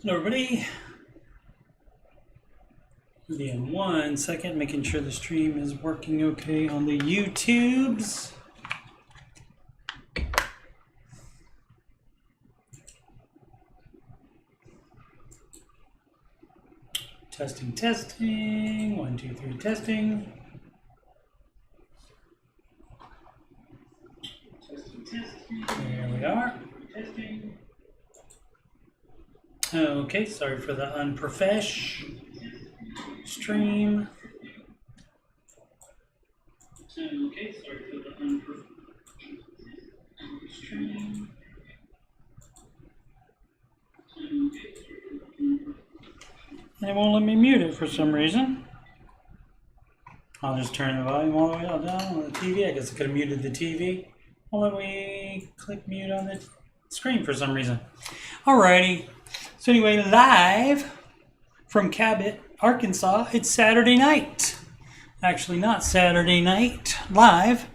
Hello everybody. Be in 1 second, making sure the stream is working okay on the YouTubes. Testing, testing. 1, 2, 3, testing. Testing, testing. There we are. Testing. Okay, sorry for the unprofesh stream. Okay, sorry for the unprofesh stream. And it won't let me mute it for some reason. I'll just turn the volume all the way down on the TV. I guess I could have muted the TV. Won't let me click mute on the screen for some reason. Alrighty. So anyway, live from Cabot, Arkansas, it's Saturday night. Actually, not Saturday night live,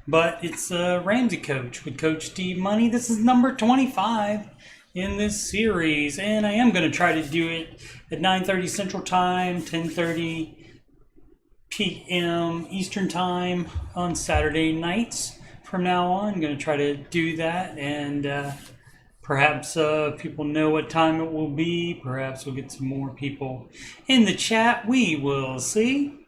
but it's Ramsey Coach with Coach Steve Money. This is number 25 in this series, and I am going to try to do it at 9:30 Central Time, 10:30 p.m. Eastern Time on Saturday nights. From now on, I'm going to try to do that, and perhaps people know what time it will be. Perhaps we'll get some more people in the chat. We will see.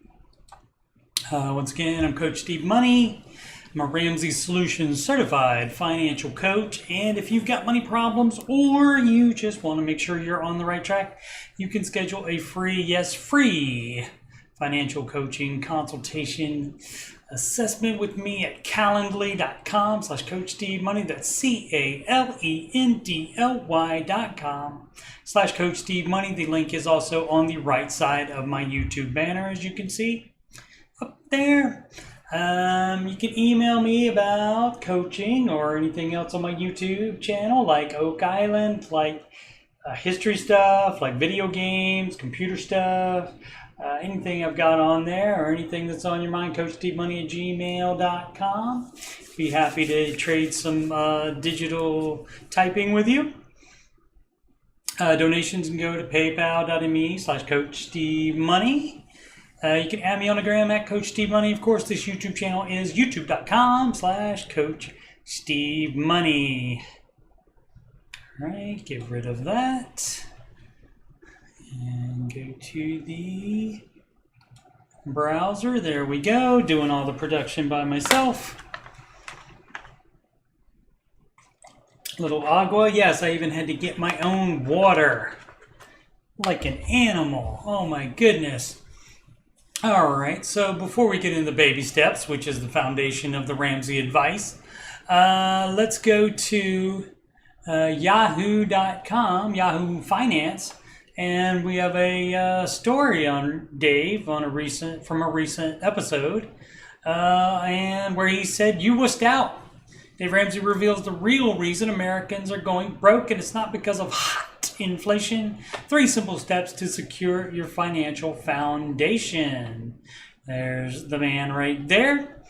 Once again, I'm Coach Steve Money. I'm a Ramsey Solutions certified financial coach. And if you've got money problems or you just want to make sure you're on the right track, you can schedule a free, yes, free financial coaching consultation assessment with me at calendly.com/Coach Steve Money. That's calendly.com/Coach Steve Money. The link is also on the right side of my YouTube banner, as you can see up there. You can email me about coaching or anything else on my YouTube channel, like Oak Island, like history stuff, like video games, computer stuff, anything I've got on there or anything that's on your mind, CoachSteveMoney@gmail.com. Be happy to trade some digital typing with you. Donations can go to paypal.me/Coach Steve Money. You can add me on the gram at Coach Steve Money. Of course, this YouTube channel is youtube.com/Coach Steve Money. All right, get rid of that. And go to the browser. There we go, doing all the production by myself. Little agua. Yes, I even had to get my own water. Like an animal. Oh my goodness. All right, so before we get into baby steps, which is the foundation of the Ramsey advice, let's go to yahoo.com, Yahoo Finance, and we have a story on Dave from a recent episode, and where he said, "You wussed out." Dave Ramsey reveals the real reason Americans are going broke, and it's not because of hot inflation. 3 simple steps to secure your financial foundation. There's the man right there.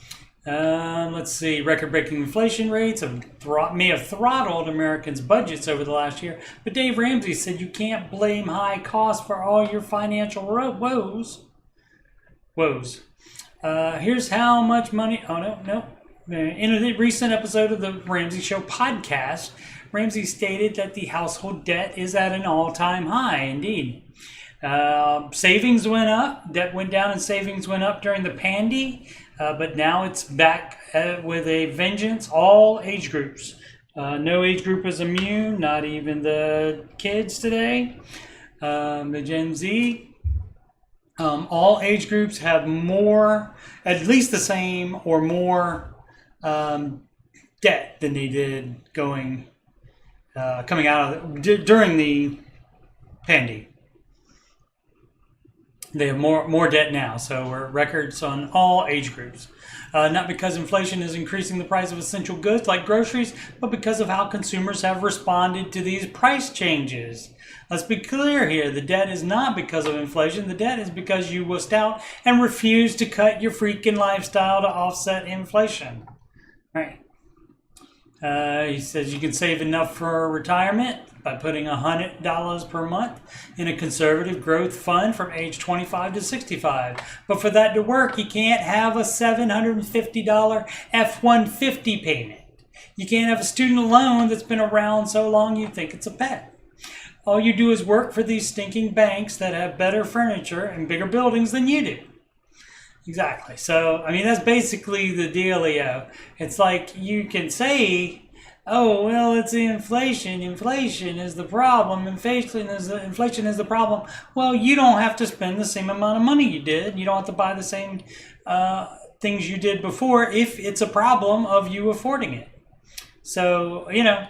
Let's see. Record-breaking inflation rates may have throttled Americans' budgets over the last year, but Dave Ramsey said you can't blame high costs for all your financial woes. Here's how much money. Oh, no. In a recent episode of the Ramsey Show podcast, Ramsey stated that the household debt is at an all-time high. Indeed. Savings went up, debt went down, and savings went up during the pandy, but now it's back with a vengeance. All age groups. No age group is immune, not even the kids today, the Gen Z. All age groups have more, at least the same or more debt than they did coming out of during the pandy. They have more debt now, so we're at records on all age groups. Not because inflation is increasing the price of essential goods like groceries, but because of how consumers have responded to these price changes. Let's be clear here. The debt is not because of inflation. The debt is because you wussed out and refused to cut your freaking lifestyle to offset inflation. Right. He says you can save enough for retirement by putting $100 per month in a conservative growth fund from age 25 to 65. But for that to work, you can't have a $750 F-150 payment. You can't have a student loan that's been around so long you think it's a pet. All you do is work for these stinking banks that have better furniture and bigger buildings than you do. Exactly. So, I mean, that's basically the dealio. It's like you can say, oh, well, it's the inflation. Inflation is the problem. Inflation is the problem. Well, you don't have to spend the same amount of money you did. You don't have to buy the same things you did before if it's a problem of you affording it. So, you know,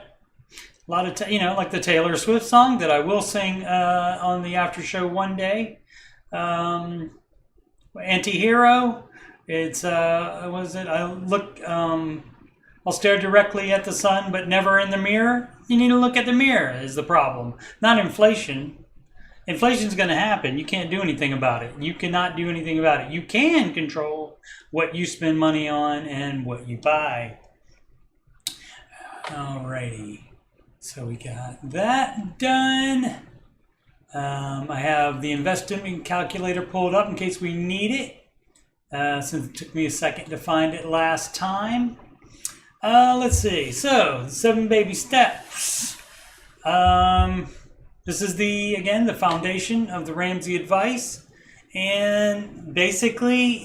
a lot of, like the Taylor Swift song that I will sing on the after show one day. Anti-hero. It's what is it? I'll stare directly at the sun, but never in the mirror. You need to look at the mirror is the problem, not inflation. Inflation's going to happen. You can't do anything about it. You cannot do anything about it. You can control what you spend money on and what you buy. Alrighty. So we got that done. I have the investment calculator pulled up in case we need it, since it took me a second to find it last time. Let's see. So, 7 baby steps. This is the foundation of the Ramsey advice. And basically,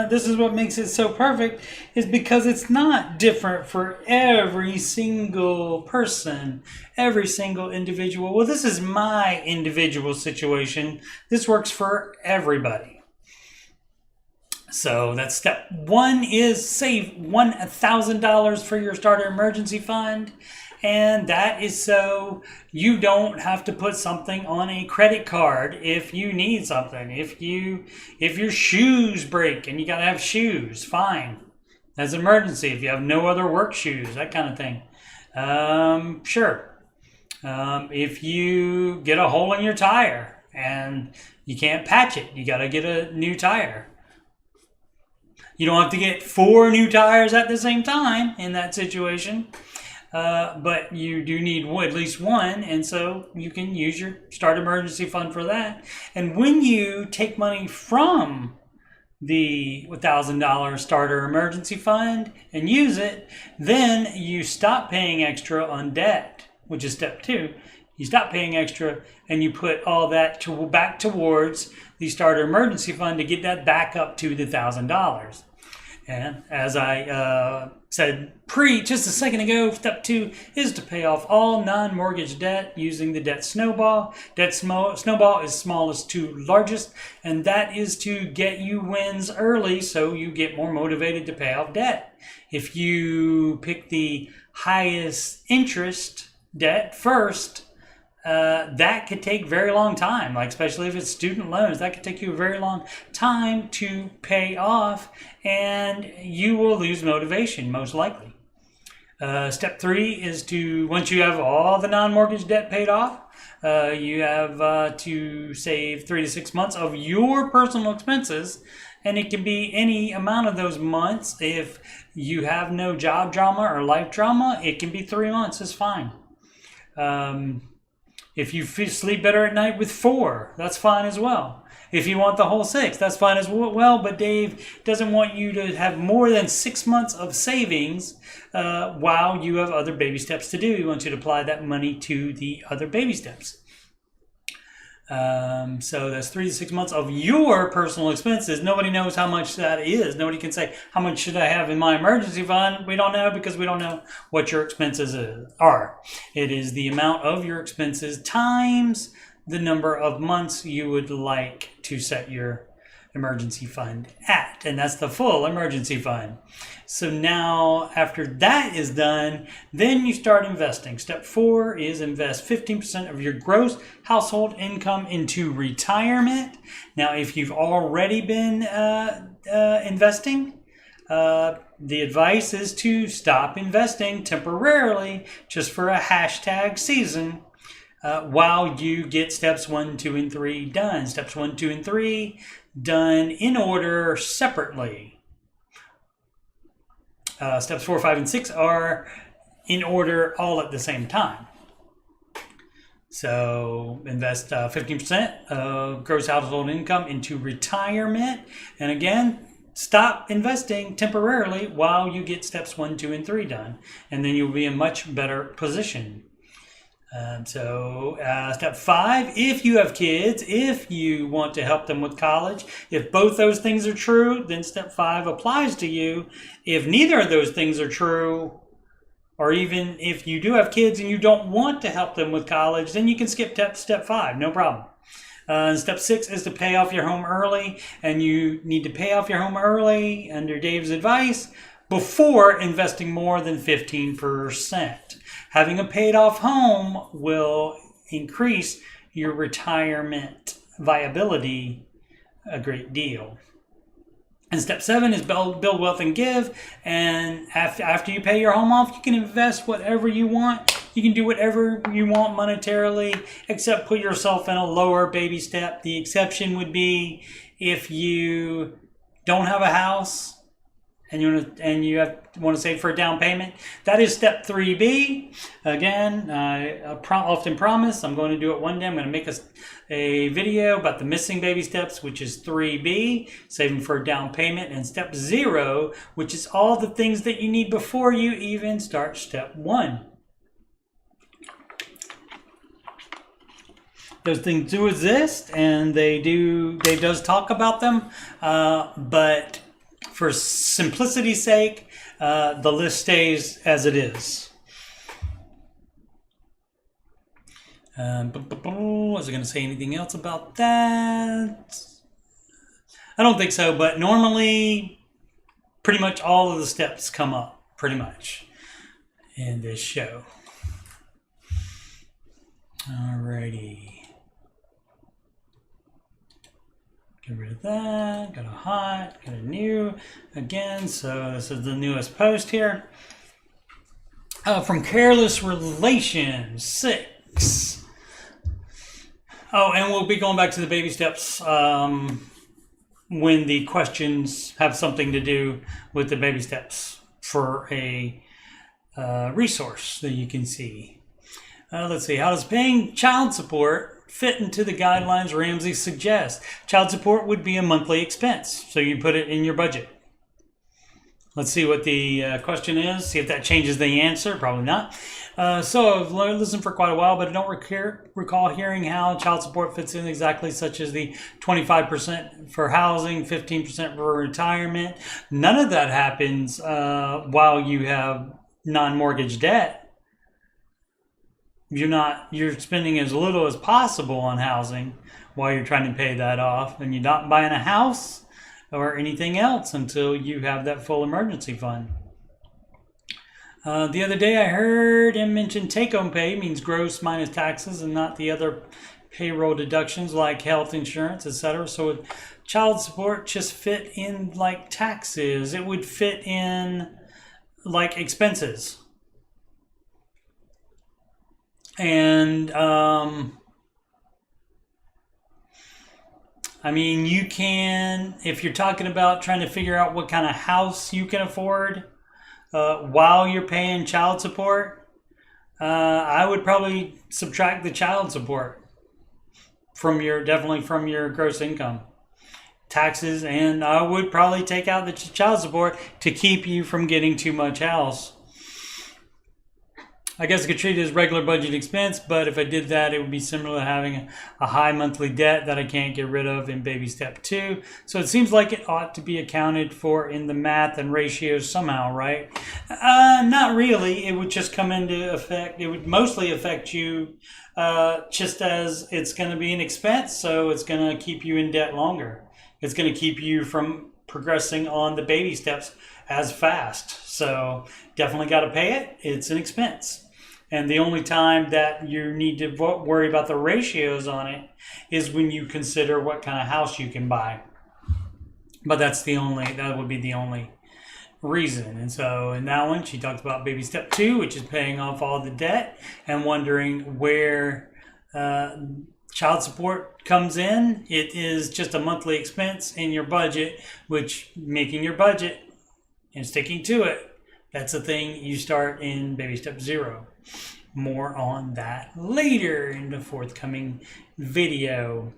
this is what makes it so perfect, is because it's not different for every single person, every single individual. Well, this is my individual situation. This works for everybody. So that's step 1 is save $1,000 for your starter emergency fund. And that is so you don't have to put something on a credit card if you need something. If your shoes break and you gotta have shoes, fine. That's an emergency. If you have no other work shoes, that kind of thing. Sure. If you get a hole in your tire and you can't patch it, you gotta get a new tire. You don't have to get 4 new tires at the same time in that situation. But you do need at least one, and so you can use your start emergency fund for that. And when you take money from the $1,000 starter emergency fund and use it, then you stop paying extra on debt, which is step 2. You stop paying extra and you put all that back towards the starter emergency fund to get that back up to the $1,000. And as I said just a second ago, step 2 is to pay off all non-mortgage debt using the debt snowball. Snowball is smallest to largest, and that is to get you wins early so you get more motivated to pay off debt. If you pick the highest interest debt first, that could take very long time, like especially if it's student loans. That could take you a very long time to pay off, and you will lose motivation, most likely. Step 3 is to, once you have all the non-mortgage debt paid off, you have to save 3 to 6 months of your personal expenses, and it can be any amount of those months. If you have no job drama or life drama, it can be 3 months, it's fine. If you sleep better at night with 4, that's fine as well. If you want the whole 6, that's fine as well. But Dave doesn't want you to have more than 6 months of savings while you have other baby steps to do. He wants you to apply that money to the other baby steps. So that's 3 to 6 months of your personal expenses. Nobody knows how much that is. Nobody can say, how much should I have in my emergency fund? We don't know, because we don't know what your expenses are. It is the amount of your expenses times the number of months you would like to set your emergency fund at, and that's the full emergency fund. So now after that is done, then you start investing. Step 4 is invest 15% of your gross household income into retirement. Now if you've already been investing, the advice is to stop investing temporarily just for a hashtag season while you get steps 1, 2, and 3 done. Steps 1, 2, and 3 done in order separately. Steps 4, 5, and 6 are in order all at the same time. So invest 15% of gross household income into retirement. And again, stop investing temporarily while you get steps 1, 2, and 3 done. And then you'll be in much better position. Step 5, if you have kids, if you want to help them with college, if both those things are true, then step 5 applies to you. If neither of those things are true, or even if you do have kids and you don't want to help them with college, then you can skip step 5, no problem. Step 6 is to pay off your home early, and you need to pay off your home early under Dave's advice before investing more than 15%. Having a paid off home will increase your retirement viability a great deal. And step 7 is build wealth and give. And after you pay your home off, you can invest whatever you want. You can do whatever you want monetarily, except put yourself in a lower baby step. The exception would be if you don't have a house and you want to save for a down payment. That is step 3B. Again, I often promise I'm going to do it one day. I'm going to make a video about the missing baby steps, which is 3B, saving for a down payment, and step 0, which is all the things that you need before you even start step 1. Those things do exist, and Dave does talk about them, but for simplicity's sake, the list stays as it is. Was I going to say anything else about that? I don't think so, but normally pretty much all of the steps come up pretty much in this show. Alrighty. Get rid of that. Got a hot, got a new again. So this is the newest post here. From Careless Relations 6. Oh, and we'll be going back to the baby steps when the questions have something to do with the baby steps for a resource that you can see. Let's see. How does paying child support fit into the guidelines Ramsey suggests? Child support would be a monthly expense, so you put it in your budget. Let's see what the question is, see if that changes the answer. Probably not. So I've listened for quite a while, but I don't recall hearing how child support fits in exactly, such as the 25% for housing, 15% for retirement. None of that happens while you have non-mortgage debt. You're spending as little as possible on housing while you're trying to pay that off, and you're not buying a house or anything else until you have that full emergency fund. The other day I heard him mention take-home pay means gross minus taxes and not the other payroll deductions like health insurance, etc. So would child support just fit in like taxes? It would fit in like expenses. And I mean, you can, if you're talking about trying to figure out what kind of house you can afford while you're paying child support, I would probably subtract the child support definitely from your gross income, taxes, and I would probably take out the child support to keep you from getting too much house. I guess I could treat it as regular budget expense, but if I did that, it would be similar to having a high monthly debt that I can't get rid of in baby step 2. So it seems like it ought to be accounted for in the math and ratios somehow, right? Not really. It would just come into effect. It would mostly affect you just as it's going to be an expense, so it's going to keep you in debt longer. It's going to keep you from progressing on the baby steps as fast. So definitely got to pay it. It's an expense. And the only time that you need to worry about the ratios on it is when you consider what kind of house you can buy. But that would be the only reason. And so in that one, she talks about baby step 2, which is paying off all the debt and wondering where child support comes in. It is just a monthly expense in your budget, which making your budget and sticking to it That's a thing you start in baby step 0. More on that later in the forthcoming video.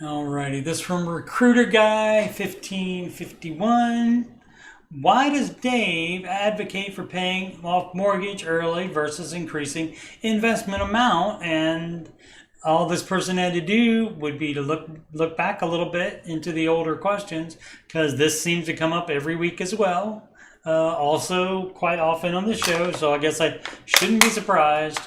Alrighty, this from Recruiter Guy 1551. Why does Dave advocate for paying off mortgage early versus increasing investment amount? And all this person had to do would be to look back a little bit into the older questions, because this seems to come up every week as well. Also quite often on the show, so I guess I shouldn't be surprised.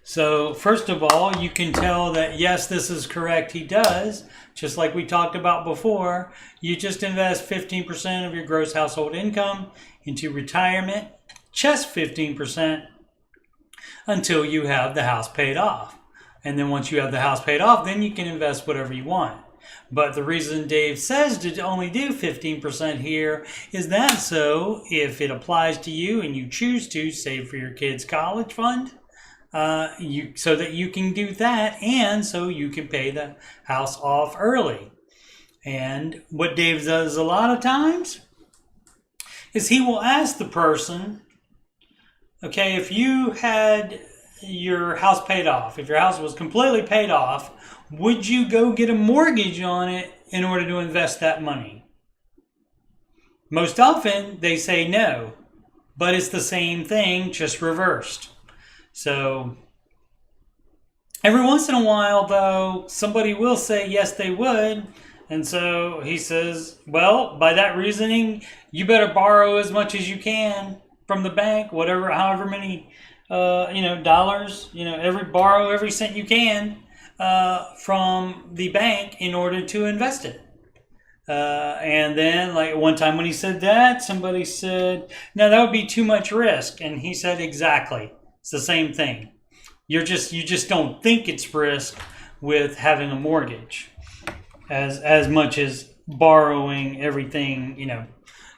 So first of all, you can tell that yes, this is correct. He does, just like we talked about before. You just invest 15% of your gross household income into retirement, just 15%, until you have the house paid off. And then once you have the house paid off, then you can invest whatever you want. But the reason Dave says to only do 15% here is that so if it applies to you and you choose to save for your kids' college fund, so that you can do that, and so you can pay the house off early. And what Dave does a lot of times is he will ask the person, okay, if you had your house paid off, if your house was completely paid off, would you go get a mortgage on it in order to invest that money? Most often they say no, but it's the same thing, just reversed. So every once in a while, though, somebody will say yes, they would. And so he says, well, by that reasoning, you better borrow as much as you can from the bank, whatever, however many, dollars, borrow every cent you can from the bank in order to invest it. And then, like one time when he said that, somebody said, no, that would be too much risk. And he said, exactly. It's the same thing. You just don't think it's risk with having a mortgage as much as borrowing everything,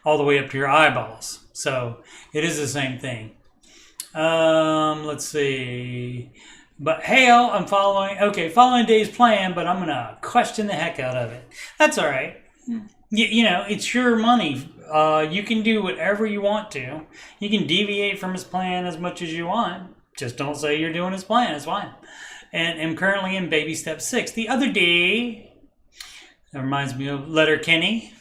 all the way up to your eyeballs. So it is the same thing. Let's see. But Hale, I'm following Dave's plan, but I'm gonna question the heck out of it. That's all right. It's your money. You can do whatever you want to. You can deviate from his plan as much as you want. Just don't say you're doing his plan. It's fine. And I'm currently in baby step 6. The other day, that reminds me of Letter Kenny.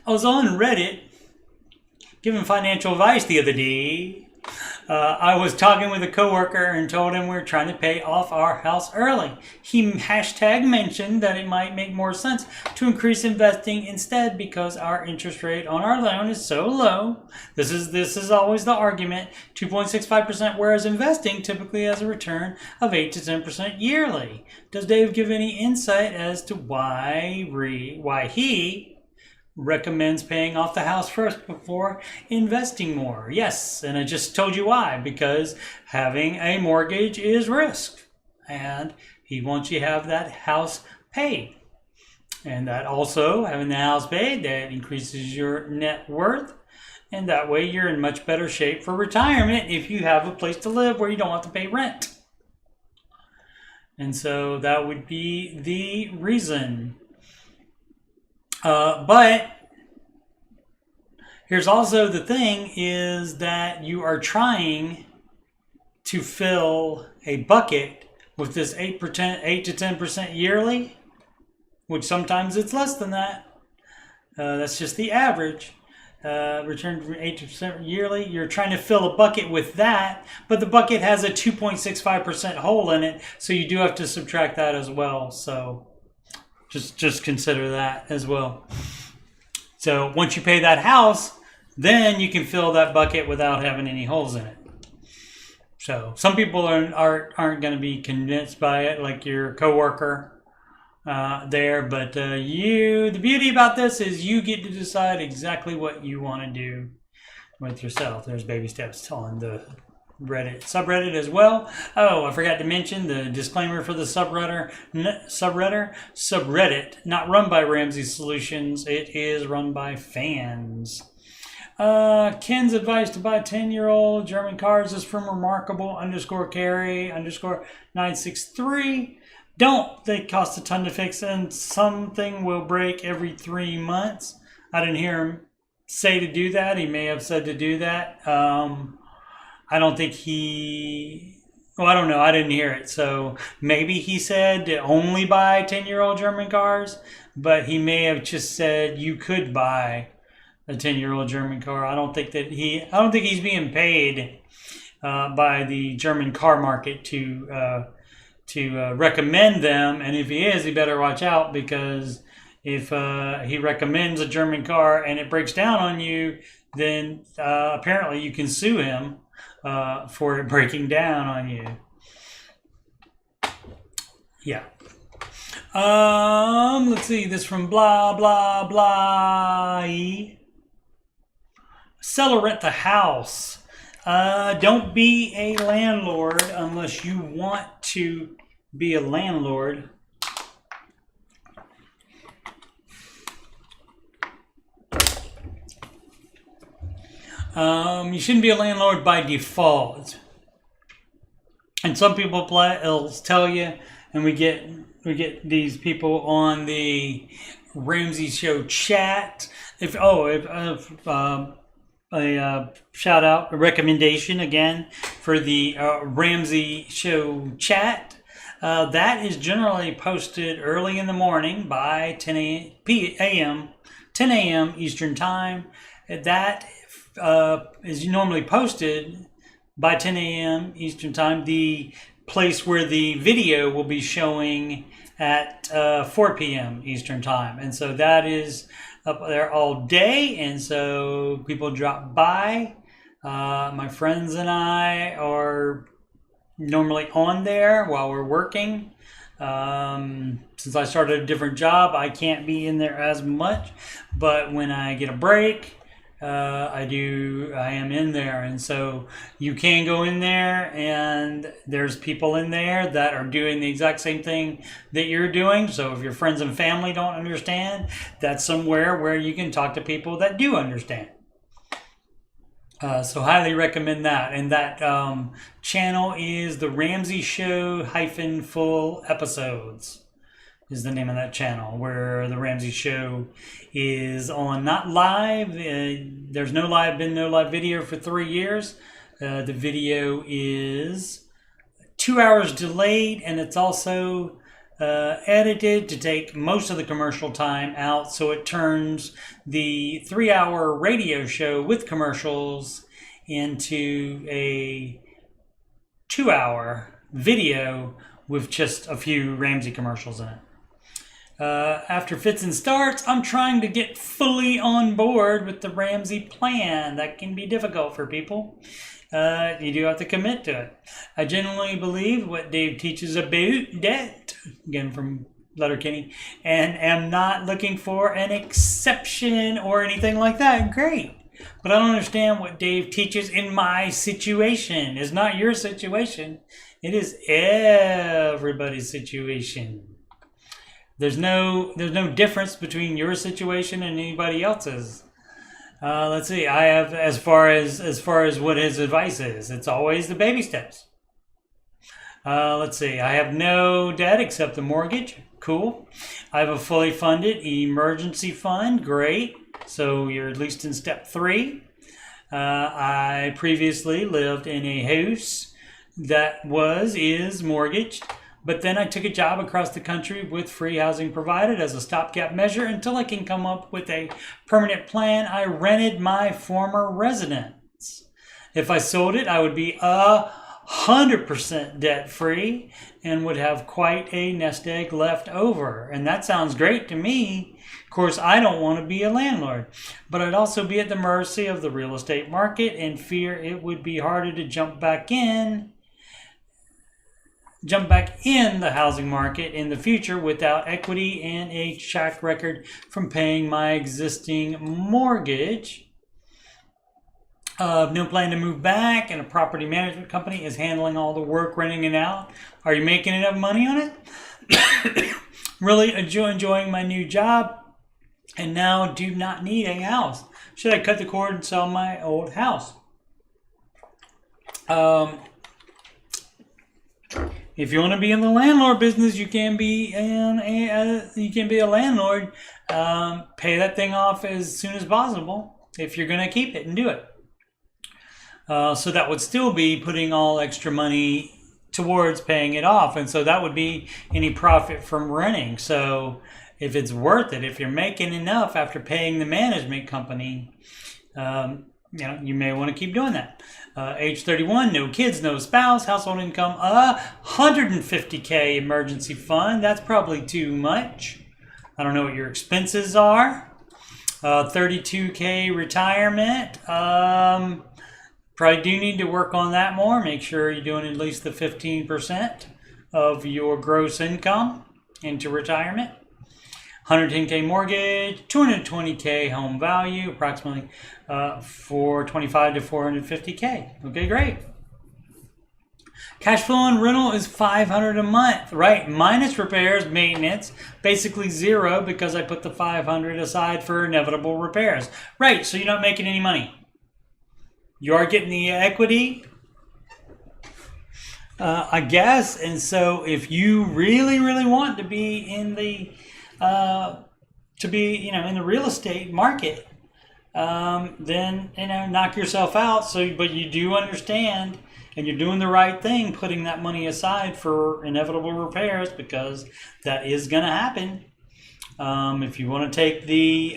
I was on Reddit giving financial advice the other day. I was talking with a coworker and told him we were trying to pay off our house early. He mentioned that it might make more sense to increase investing instead because our interest rate on our loan is so low. This is always the argument, 2.65%, whereas investing typically has a return of 8 to 10% yearly. Does Dave give any insight as to why he recommends paying off the house first before investing more? Yes, and I just told you why. Because having a mortgage is risk, and he wants you to have that house paid. And that also, having the house paid, that increases your net worth, and that way you're in much better shape for retirement if you have a place to live where you don't have to pay rent. And so that would be the reason. But here's also the thing, is that you are trying to fill a bucket with this 8 to 10% yearly, which sometimes it's less than that. That's just the average. Return from 8 to 10% yearly. You're trying to fill a bucket with that, but the bucket has a 2.65% hole in it, so you do have to subtract that as well. So just consider that as well. So once you pay that house, then you can fill that bucket without having any holes in it. So some people aren't going to be convinced by it, like your coworker there. But the beauty about this is you get to decide exactly what you want to do with yourself. There's baby steps on the Reddit subreddit as well. Oh, I forgot to mention the disclaimer for the subreddit, not run by Ramsey Solutions. It is run by fans. Ken's advice to buy 10-year-old German cars is from remarkable _carry_963. don't. They cost a ton to fix, and something will break every 3 months. I didn't hear him say to do that. He may have said to do that. I don't think he... Well, I don't know. I didn't hear it. So maybe he said to only buy 10-year-old German cars, but he may have just said you could buy a 10-year-old German car. I don't think he's being paid by the German car market to recommend them. And if he is, he better watch out, because if he recommends a German car and it breaks down on you, then apparently you can sue him for it breaking down on you. Yeah. Let's see. This from blah blah blah. Sell or rent the house. Don't be a landlord unless you want to be a landlord. You shouldn't be a landlord by default. And some people will tell you, and we get these people on the Ramsey Show chat. A shout out, a recommendation again for the Ramsey Show chat. That is generally posted early in the morning by 10 a.m. Eastern Time. That is normally posted by 10 a.m. Eastern Time. The place where the video will be showing at 4 p.m. Eastern Time. And so that is up there all day. And so people drop by. My friends and I are normally on there while we're working. Since I started a different job, I can't be in there as much. But when I get a break, I am in there. And so you can go in there, and there's people in there that are doing the exact same thing that you're doing. So if your friends and family don't understand, that's somewhere where you can talk to people that do understand. So highly recommend that. And that channel is the Ramsey Show - full episodes is the name of that channel, where the Ramsey Show is on, not live. There's been no live video for 3 years. The video is 2 hours delayed, and it's also edited to take most of the commercial time out, so it turns the 3-hour radio show with commercials into a 2-hour video with just a few Ramsey commercials in it. After fits and starts, I'm trying to get fully on board with the Ramsey plan. That can be difficult for people. You do have to commit to it. I genuinely believe what Dave teaches about that, again from Letterkenny, and am not looking for an exception or anything like that. Great. But I don't understand what Dave teaches in my situation. It's not your situation. It is everybody's situation. There's no difference between your situation and anybody else's. Let's see. I have, as far as what his advice is, it's always the baby steps. Let's see. I have no debt except the mortgage. Cool. I have a fully funded emergency fund. Great. So you're at least in step 3. I previously lived in a house that is mortgaged. But then I took a job across the country with free housing provided as a stopgap measure until I can come up with a permanent plan. I rented my former residence. If I sold it, I would be 100% debt-free and would have quite a nest egg left over. And that sounds great to me. Of course, I don't want to be a landlord, but I'd also be at the mercy of the real estate market and fear it would be harder to jump back in the housing market in the future without equity and a track record from paying my existing mortgage. No plan to move back, and a property management company is handling all the work, renting it out. Are you making enough money on it? Really enjoying my new job, and now do not need a house. Should I cut the cord and sell my old house? if you want to be in the landlord business, you can be a landlord. Pay that thing off as soon as possible if you're going to keep it and do it. So that would still be putting all extra money towards paying it off, and so that would be any profit from renting. So if it's worth it, if you're making enough after paying the management company, you may want to keep doing that. Age 31, no kids, no spouse, household income, 150K emergency fund. That's probably too much. I don't know what your expenses are. 32K retirement. Probably do need to work on that more. Make sure you're doing at least the 15% of your gross income into retirement. 110K mortgage, 220K home value, approximately 425 to 450K. Okay, great. Cash flow on rental is $500 a month, right? Minus repairs, maintenance, basically zero because I put the $500 aside for inevitable repairs. Right, so you're not making any money. You are getting the equity, I guess, and so if you really, really want to be in the in the real estate market, then knock yourself out. So, but you do understand, and you're doing the right thing, putting that money aside for inevitable repairs because that is going to happen. If you want to take the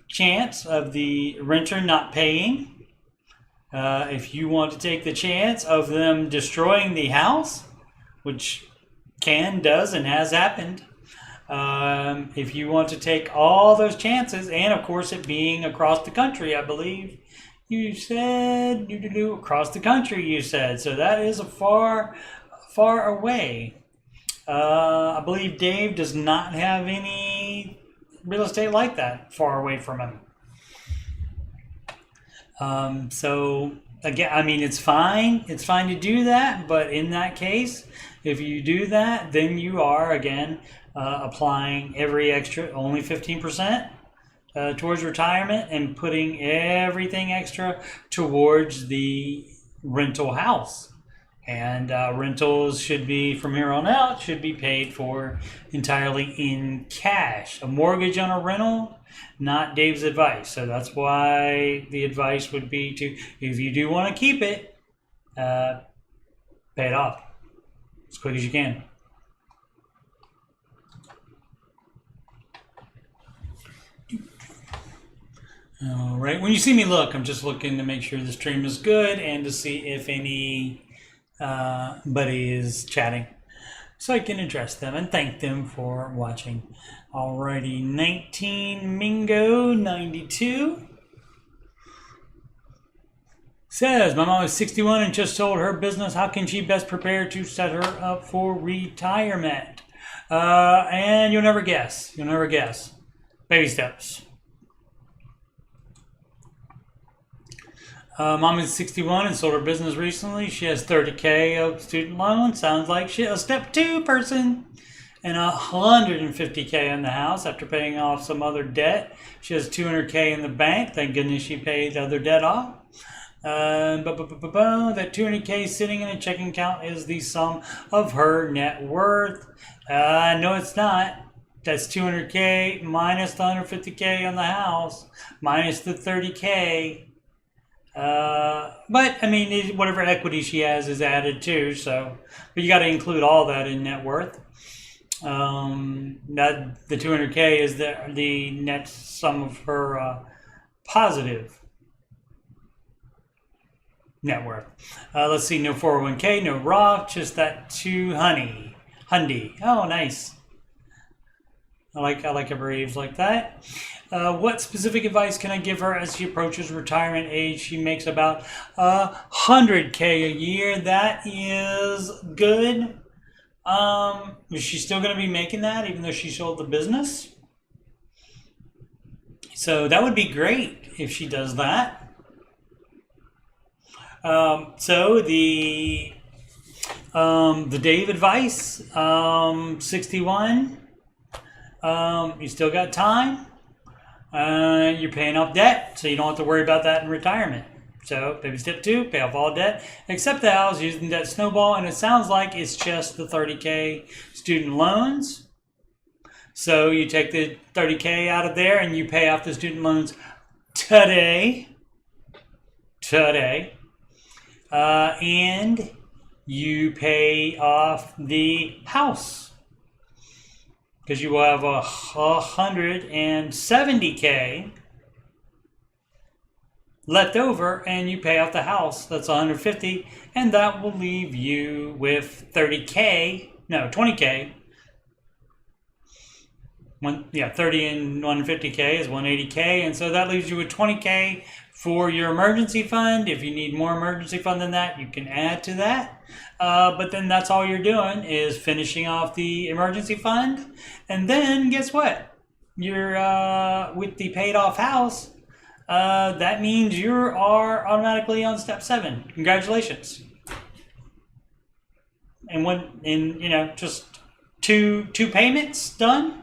chance of the renter not paying, if you want to take the chance of them destroying the house, which does, and has happened. If you want to take all those chances, and of course it being across the country, I believe you said, across the country you said, so that is a far away. I believe Dave does not have any real estate like that far away from him. So again, I mean, it's fine to do that, but in that case, if you do that, then you are again applying every extra, only 15% towards retirement, and putting everything extra towards the rental house. And rentals should be, from here on out, should be paid for entirely in cash. A mortgage on a rental, not Dave's advice. So that's why the advice would be to, if you do want to keep it, pay it off as quick as you can. All right, when you see me look, I'm just looking to make sure the stream is good and to see if anybody is chatting, so I can address them and thank them for watching. Alrighty, 19 Mingo 92 says, my mom is 61 and just sold her business. How can she best prepare to set her up for retirement? And you'll never guess. Baby steps. Mom is 61 and sold her business recently. She has 30K of student loan. Sounds like she's a step 2 person. And 150K in the house after paying off some other debt. She has 200K in the bank. Thank goodness she paid the other debt off. That 200K sitting in a checking account is the sum of her net worth. No, it's not. That's 200K minus the 150K on the house minus the 30K. But I mean, whatever equity she has is added too. So, but you got to include all that in net worth. That the 200K is the net sum of her positive net worth. Let's see, no 401K, no Roth, just that hundy. Oh, nice. I like abbreviations like that. What specific advice can I give her as she approaches retirement age? She makes about 100K a year. That is good. Is she still going to be making that even though she sold the business? So that would be great if she does that. So the Dave advice, 61. You still got time. You're paying off debt, so you don't have to worry about that in retirement. So baby step 2, pay off all debt except the house using that snowball. And it sounds like it's just the $30K student loans. So you take the $30K out of there and you pay off the student loans today. And you pay off the house because you will have $170K left over, and you pay off the house. That's $150, and that will leave you with 20K. 30 and 150K is 180K, and so that leaves you with 20K for your emergency fund. If you need more emergency fund than that, you can add to that. But then that's all you're doing is finishing off the emergency fund, and then guess what? You're with the paid off house. That means you are automatically on step 7. Congratulations. And just two payments done.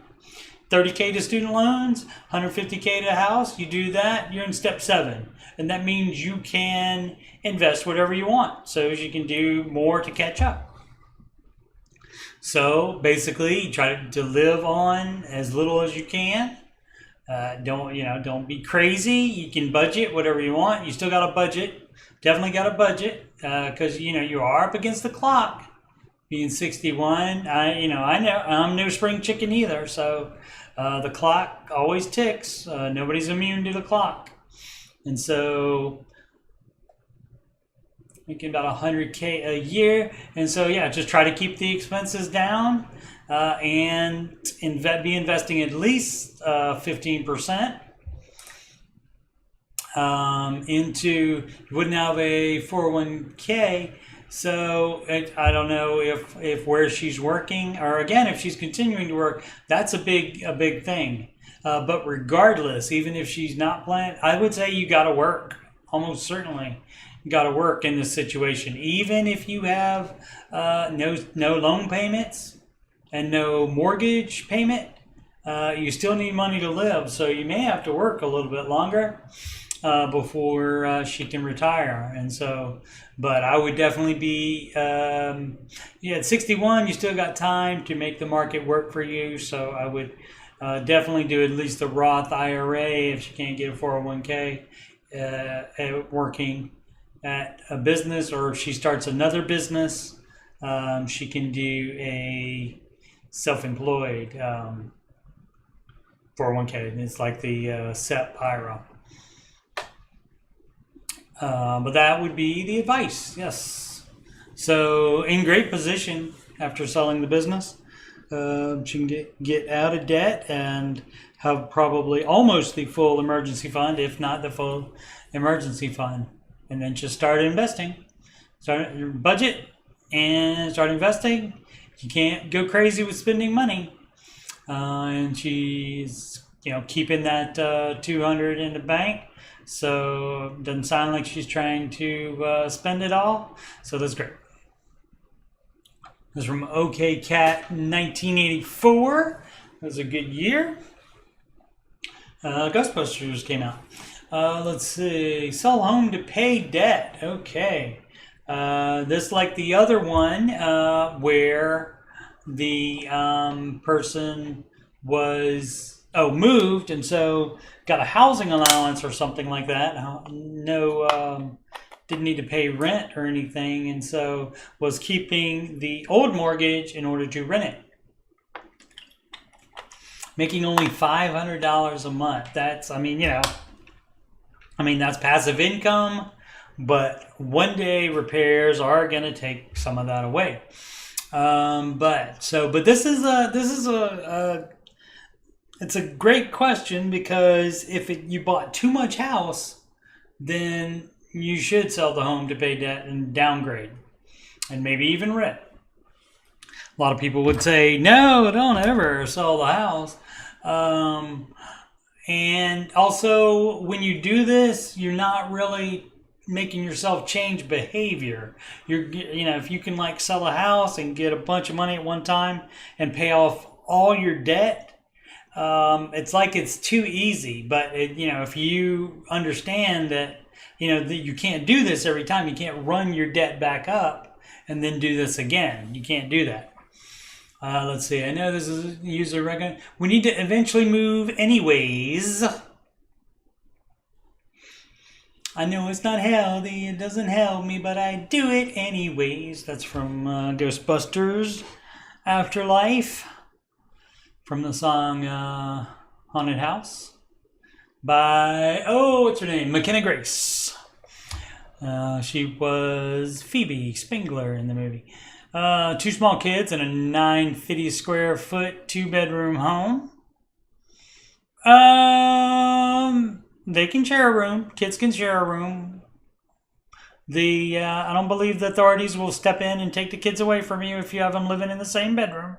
30K to student loans, 150K to house. You do that, you're in step 7. And that means you can invest whatever you want. So you can do more to catch up. So basically, you try to live on as little as you can. Don't be crazy. You can budget whatever you want. You still got a budget. Definitely got a budget because you are up against the clock. Being 61, I know I'm no spring chicken either. So the clock always ticks. Nobody's immune to the clock, and so making about 100K a year. And so just try to keep the expenses down. And be investing at least 15% into. You wouldn't have a 401K, so I don't know if where she's working, or again if she's continuing to work. That's a big thing. But regardless, even if she's not planning, I would say you got to work. Almost certainly, you got to work in this situation, even if you have no loan payments and no mortgage payment. You still need money to live, so you may have to work a little bit longer before she can retire. And so, but I would definitely be at 61 you still got time to make the market work for you. So I would definitely do at least a Roth IRA if she can't get a 401K working at a business, or if she starts another business, she can do a self-employed 401K. It's like the SEP IRA. But that would be the advice, yes. So in great position after selling the business. She can get out of debt and have probably almost the full emergency fund, if not the full emergency fund. And then just start investing. Start your budget and start investing. You can't go crazy with spending money. And she's, keeping that 200 in the bank. So it doesn't sound like she's trying to spend it all. So that's great. This is from OK Cat 1984. It was a good year. Ghostbusters came out. Let's see. Sell home to pay debt. Okay. This, like the other one, where the person was moved, and so got a housing allowance or something like that. Didn't need to pay rent or anything, and so was keeping the old mortgage in order to rent it. Making only $500 a month. That's passive income, but one day repairs are going to take some of that away. But this is it's a great question, because if you bought too much house, then you should sell the home to pay debt and downgrade, and maybe even rent. A lot of people would say, no, don't ever sell the house. And also, when you do this, you're not really making yourself change behavior. If you can sell a house and get a bunch of money at one time and pay off all your debt, it's like it's too easy. But if you understand that you can't do this every time. You can't run your debt back up and then do this again. You can't do that. Let's see. I know this is user recommend. We need to eventually move anyways. I know it's not healthy. It doesn't help me, but I do it anyways. That's from Ghostbusters Afterlife, from the song Haunted House by, what's her name? McKenna Grace. She was Phoebe Spengler in the movie. 2 small kids in a 950 square foot 2-bedroom home. They can share a room. Kids can share a room. I don't believe the authorities will step in and take the kids away from you if you have them living in the same bedroom.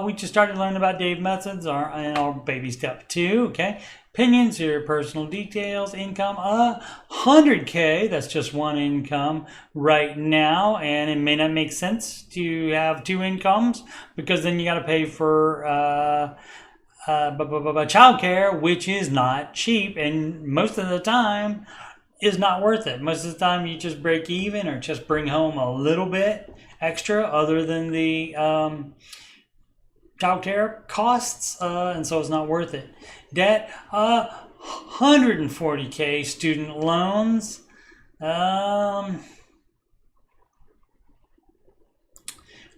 We just started learning about Dave methods and our baby step 2. Okay. Opinions, your personal details, income, $100K. That's just one income right now, and it may not make sense to have 2 incomes because then you got to pay for childcare, which is not cheap, and most of the time is not worth it. Most of the time you just break even or just bring home a little bit extra other than the childcare costs, and so it's not worth it. Debt, 140K student loans. All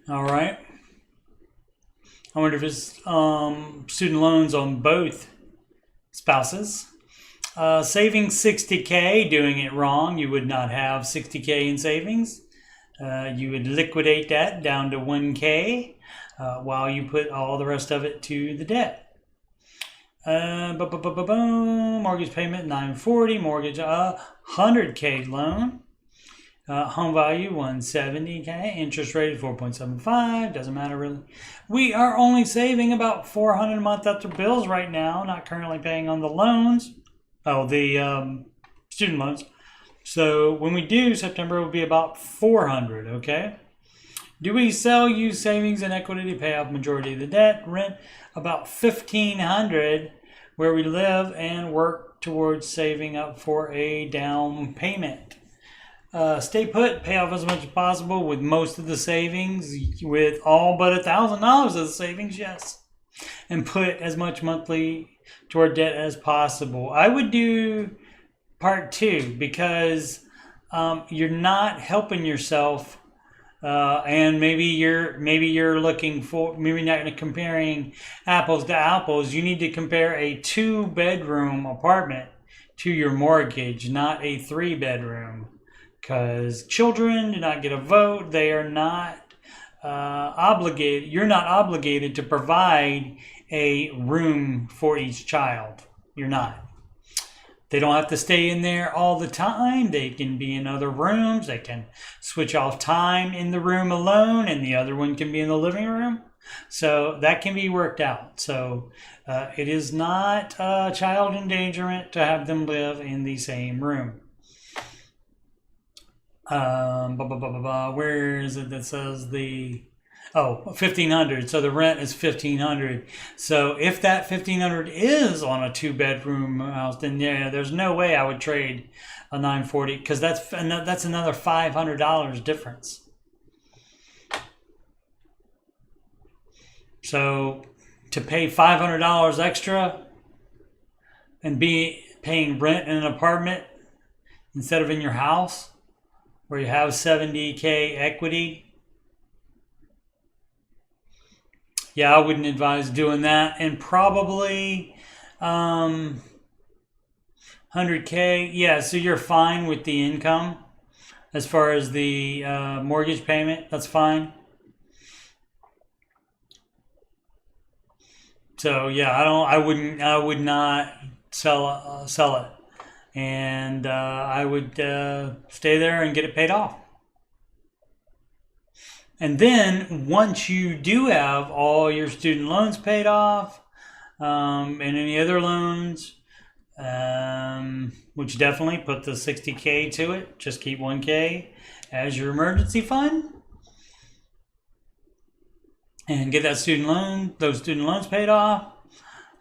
right. I wonder if it's student loans on both spouses. Saving 60K, doing it wrong. You would not have 60K in savings. You would liquidate that down to 1K while you put all the rest of it to the debt. Mortgage payment $940, mortgage $100K loan. Home value $170K, interest rate 4.75, doesn't matter really. We are only saving about $400 a month after bills right now, not currently paying on the loans. The student loans. So when we do, September will be about $400, okay? Do we sell, use savings and equity to pay off majority of the debt? Rent about $1,500 where we live and work towards saving up for a down payment. Stay put, pay off as much as possible with most of the savings, with all but $1,000 of the savings, yes. And put as much monthly toward debt as possible. I would do part 2 because you're not helping yourself, and maybe you're looking for, maybe not comparing apples to apples. You need to compare a 2-bedroom apartment to your mortgage, not a 3-bedroom. Because children do not get a vote. They are not obligated. You're not obligated to provide a room for each child. You're not. They don't have to stay in there all the time. They can be in other rooms. They can switch off time in the room alone, and the other one can be in the living room. So that can be worked out. So it is not child endangerment to have them live in the same room. Where is it that says the $1,500? So the rent is $1,500. So if that $1,500 is on a 2-bedroom house, then yeah, there's no way I would trade a $940 because that's another $500 difference. So to pay $500 extra and be paying rent in an apartment instead of in your house, where you have 70K equity. Yeah, I wouldn't advise doing that. And probably 100K. Yeah, so you're fine with the income as far as the mortgage payment. That's fine. So yeah, I would not sell it. And I would stay there and get it paid off. And then once you do have all your student loans paid off, and any other loans, which definitely put the 60K to it, just keep 1K as your emergency fund, and get those student loans paid off.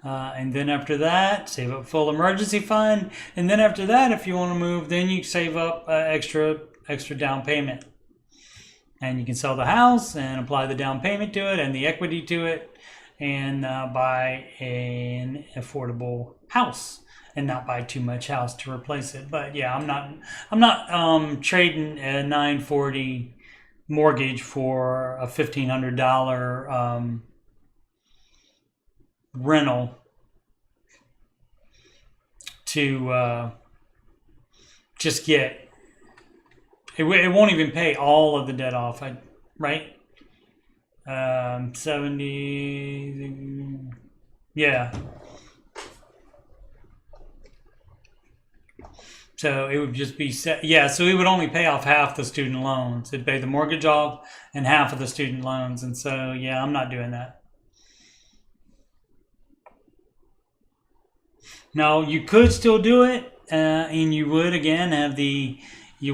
And then after that, save up full emergency fund. And then after that, if you want to move, then you save up extra down payment. And you can sell the house and apply the down payment to it and the equity to it, and buy an affordable house and not buy too much house to replace it. But yeah, I'm not trading a 940 mortgage for a $1,500 rental to just get. It won't even pay all of the debt off, right? 70, yeah. So it would just be set, yeah. So it would only pay off half the student loans. It'd pay the mortgage off and half of the student loans, and so yeah, I'm not doing that. Now you could still do it, and you would again have you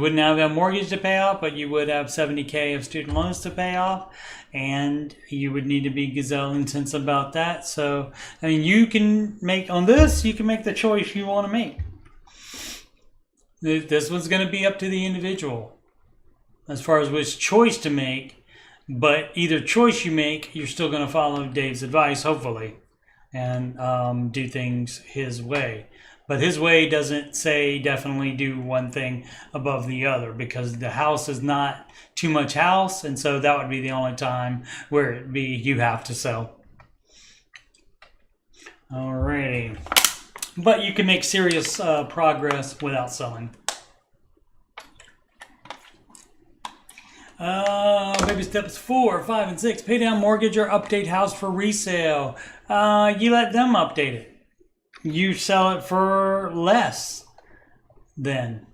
wouldn't have a mortgage to pay off, but you would have $70K of student loans to pay off, and you would need to be gazelle intense about that. So, I mean, you can make the choice you want to make. This one's going to be up to the individual as far as which choice to make, but either choice you make, you're still going to follow Dave's advice, hopefully, and do things his way. But his way doesn't say definitely do one thing above the other, because the house is not too much house, and so that would be the only time where it'd be you have to sell. Alrighty. But you can make serious progress without selling. Baby steps 4, 5, and 6. Pay down mortgage or update house for resale. You let them update it. You sell it for less than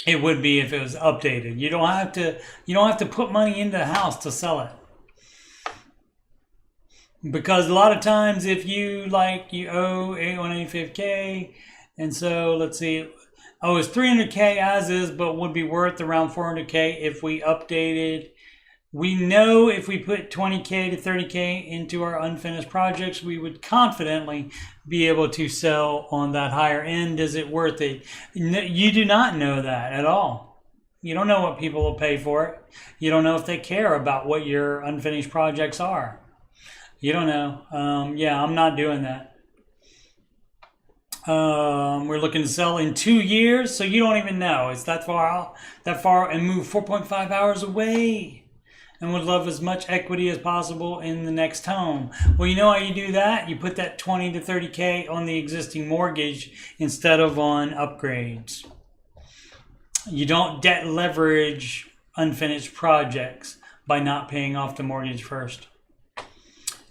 it would be if it was updated. You don't have to put money into the house to sell it. Because a lot of times if you owe 185K, and so let's see, it's 300K as is, but would be worth around 400K if we updated. We know if we put 20K to 30K into our unfinished projects, we would confidently be able to sell on that higher end. Is it worth it? You do not know that at all. You don't know what people will pay for it. You don't know if they care about what your unfinished projects are. You don't know. Yeah, I'm not doing that. We're looking to sell in 2 years, so you don't even know. It's that far, and move 4.5 hours away. And would love as much equity as possible in the next home. Well, you know how you do that? You put that 20 to 30K on the existing mortgage instead of on upgrades. You don't debt leverage unfinished projects by not paying off the mortgage first.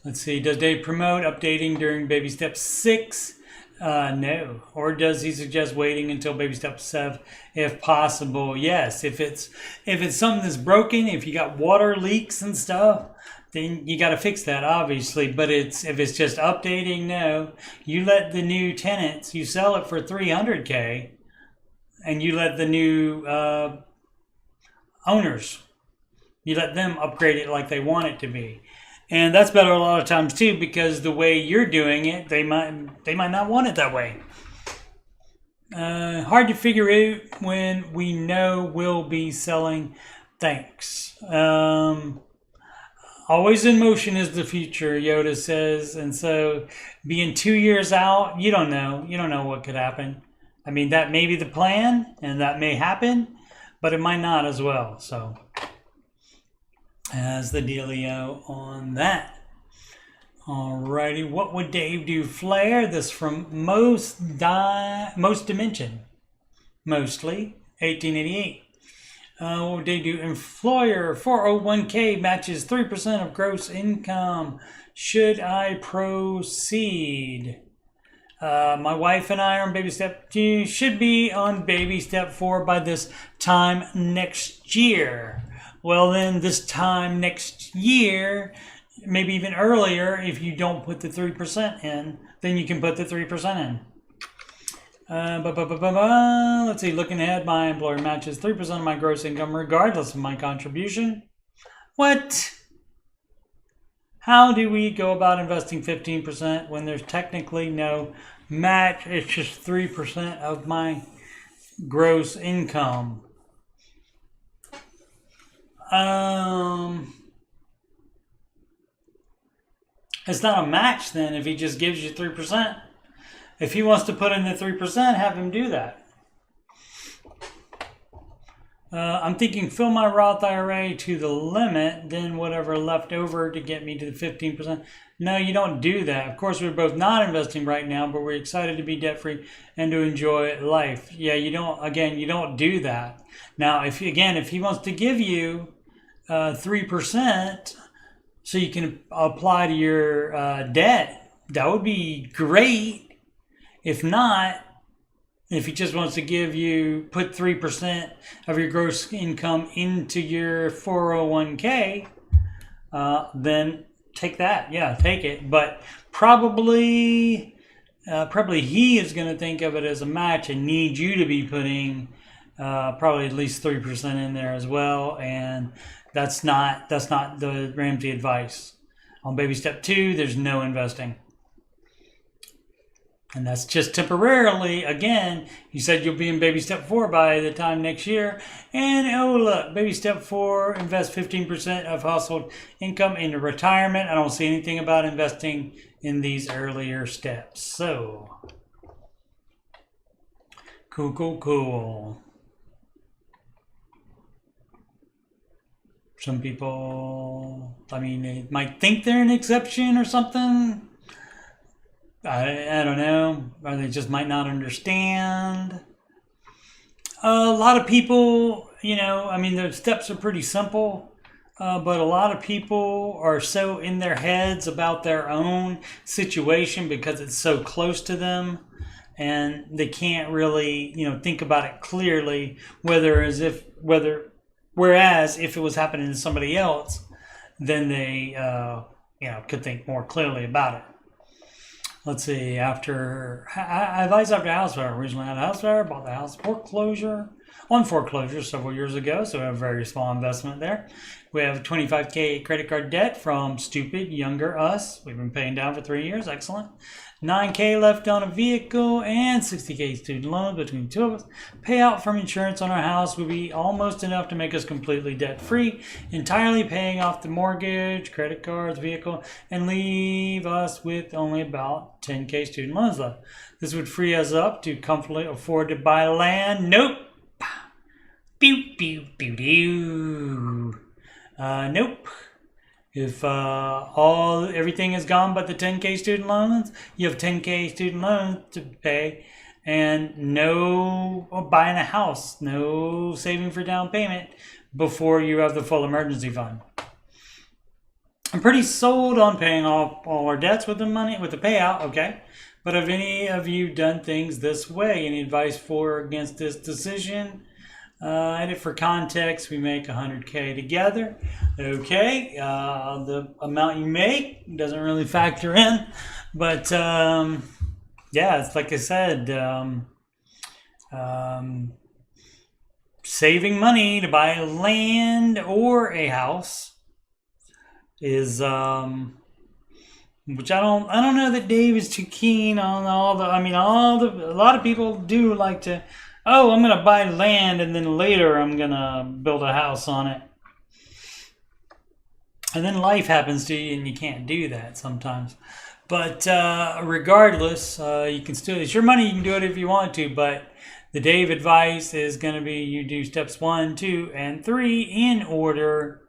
Let's see, does Dave promote updating during baby step 6? No. Or does he suggest waiting until baby step 7 if possible? Yes. If it's something that's broken, if you got water leaks and stuff, then you got to fix that, obviously. But if it's just updating, no. You let the new tenants, you sell it for 300K, and you let the new owners, you let them upgrade it like they want it to be. And that's better a lot of times too, because the way you're doing it, they might not want it that way. Hard to figure out when we know we'll be selling. Thanks. Always in motion is the future, Yoda says. And so being 2 years out, you don't know. You don't know what could happen. I mean, that may be the plan and that may happen, but it might not as well. So as the dealio on that. Alrighty, what would Dave do? Flare. This from Most Dimension. Mostly 1888. What would Dave do? Employer 401k matches 3% of gross income. Should I proceed? My wife and I are on baby step 2. Should be on baby step 4 by this time next year. Well, then this time next year, maybe even earlier, if you don't put the 3% in, then you can put the 3% in. Let's see, looking ahead, my employer matches 3% of my gross income regardless of my contribution. What? How do we go about investing 15% when there's technically no match? It's just 3% of my gross income. It's not a match then if he just gives you 3%. If he wants to put in the 3%, have him do that. I'm thinking fill my Roth IRA to the limit, then whatever left over to get me to the 15%. No, you don't do that. Of course, we're both not investing right now, but we're excited to be debt-free and to enjoy life. Yeah, you don't do that. Now, if he wants to give you 3% so you can apply to your debt, that would be great. If not, if he just wants to put 3% of your gross income into your 401k, then take that. Yeah, take it. But probably he is going to think of it as a match and need you to be putting probably at least 3% in there as well. And that's not the Ramsey advice. On baby step 2, there's no investing. And that's just temporarily. Again, you said you'll be in baby step 4 by the time next year. And oh look, baby step 4, invest 15% of household income into retirement. I don't see anything about investing in these earlier steps. So, cool. Some people, they might think they're an exception or something. I don't know, or they just might not understand. A lot of people, the steps are pretty simple, but a lot of people are so in their heads about their own situation because it's so close to them, and they can't really, think about it clearly. Whereas if it was happening to somebody else, then they, could think more clearly about it. Let's see, I advised after house fire. Originally had a house fire, bought the house on foreclosure several years ago, so we have a very small investment there. We have $25K credit card debt from stupid younger us. We've been paying down for 3 years, excellent. $9K left on a vehicle and $60K student loan between two of us. Payout from insurance on our house would be almost enough to make us completely debt-free, entirely paying off the mortgage, credit cards, vehicle, and leave us with only about $10K student loans left. This would free us up to comfortably afford to buy land. Nope. Nope. If everything is gone but the 10K student loans, you have 10K student loans to pay, and no buying a house, no saving for down payment before you have the full emergency fund. I'm pretty sold on paying off all our debts with the money, with the payout, okay? But have any of you done things this way? Any advice for or against this decision? And for context, we make 100K together. Okay, the amount you make doesn't really factor in, but it's like I said, saving money to buy land or a house is which I don't know that Dave is too keen on a lot of people do like to. Oh, I'm going to buy land and then later I'm going to build a house on it. And then life happens to you and you can't do that sometimes. But regardless, you can still, it's your money, you can do it if you want to. But the Dave advice is going to be you do steps 1, 2, and 3 in order.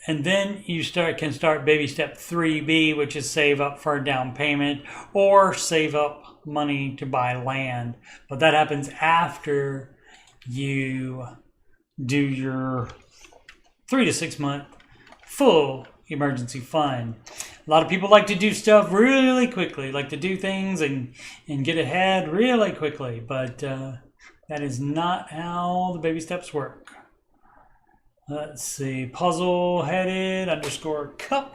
And then you can start baby step 3B, which is save up for a down payment or save up money to buy land. But that happens after you do your 3 to 6 month full emergency fund. A lot of people like to do stuff really quickly, like to do things and get ahead really quickly. But that is not how the baby steps work. Let's see, puzzle-headed _cup.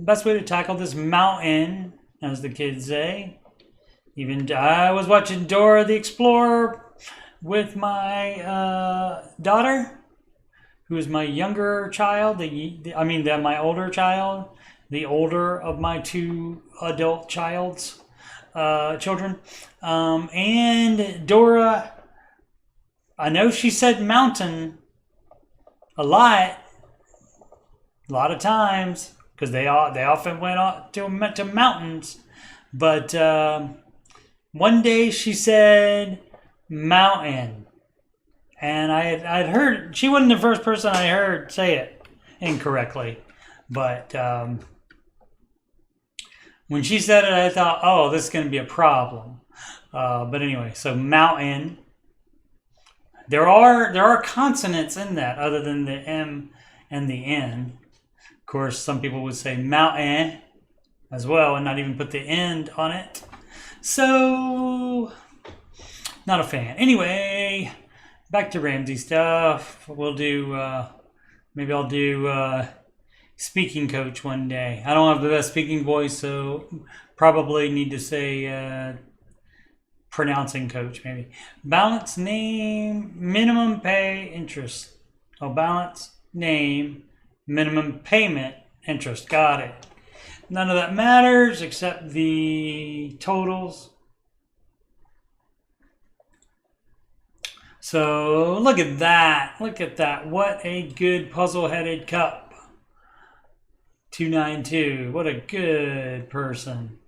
Best way to tackle this mountain, as the kids say. I was watching Dora the Explorer with my daughter, who is my younger child, my older child, the older of my two adult children. And Dora, I know she said mountain a lot of times, because they often went to mountains. But one day she said mountain. And I'd heard, she wasn't the first person I heard say it incorrectly. But when she said it, I thought, oh, this is going to be a problem. But anyway, so mountain. There are consonants in that other than the M and the N. Of course, some people would say mountain as well and not even put the end on it. So, not a fan. Anyway, back to Ramsey stuff. We'll do, maybe I'll do speaking coach one day. I don't have the best speaking voice, so probably need to say pronouncing coach, maybe. Balance name, minimum pay, interest. Oh, balance name, minimum payment, interest. Got it. None of that matters except the totals. So look at that. Look at that. What a good puzzle-headed cup. 292. What a good person.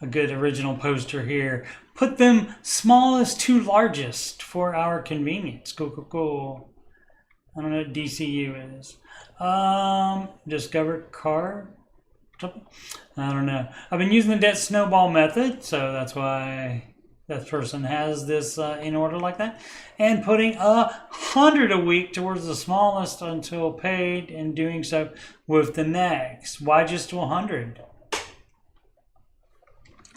A good original poster here. Put them smallest to largest for our convenience. Cool, cool, cool. I don't know what DCU is. Discover card. I don't know. I've been using the debt snowball method, so that's why that person has this in order like that. And putting 100 a week towards the smallest until paid, and doing so with the next. Why just to 100?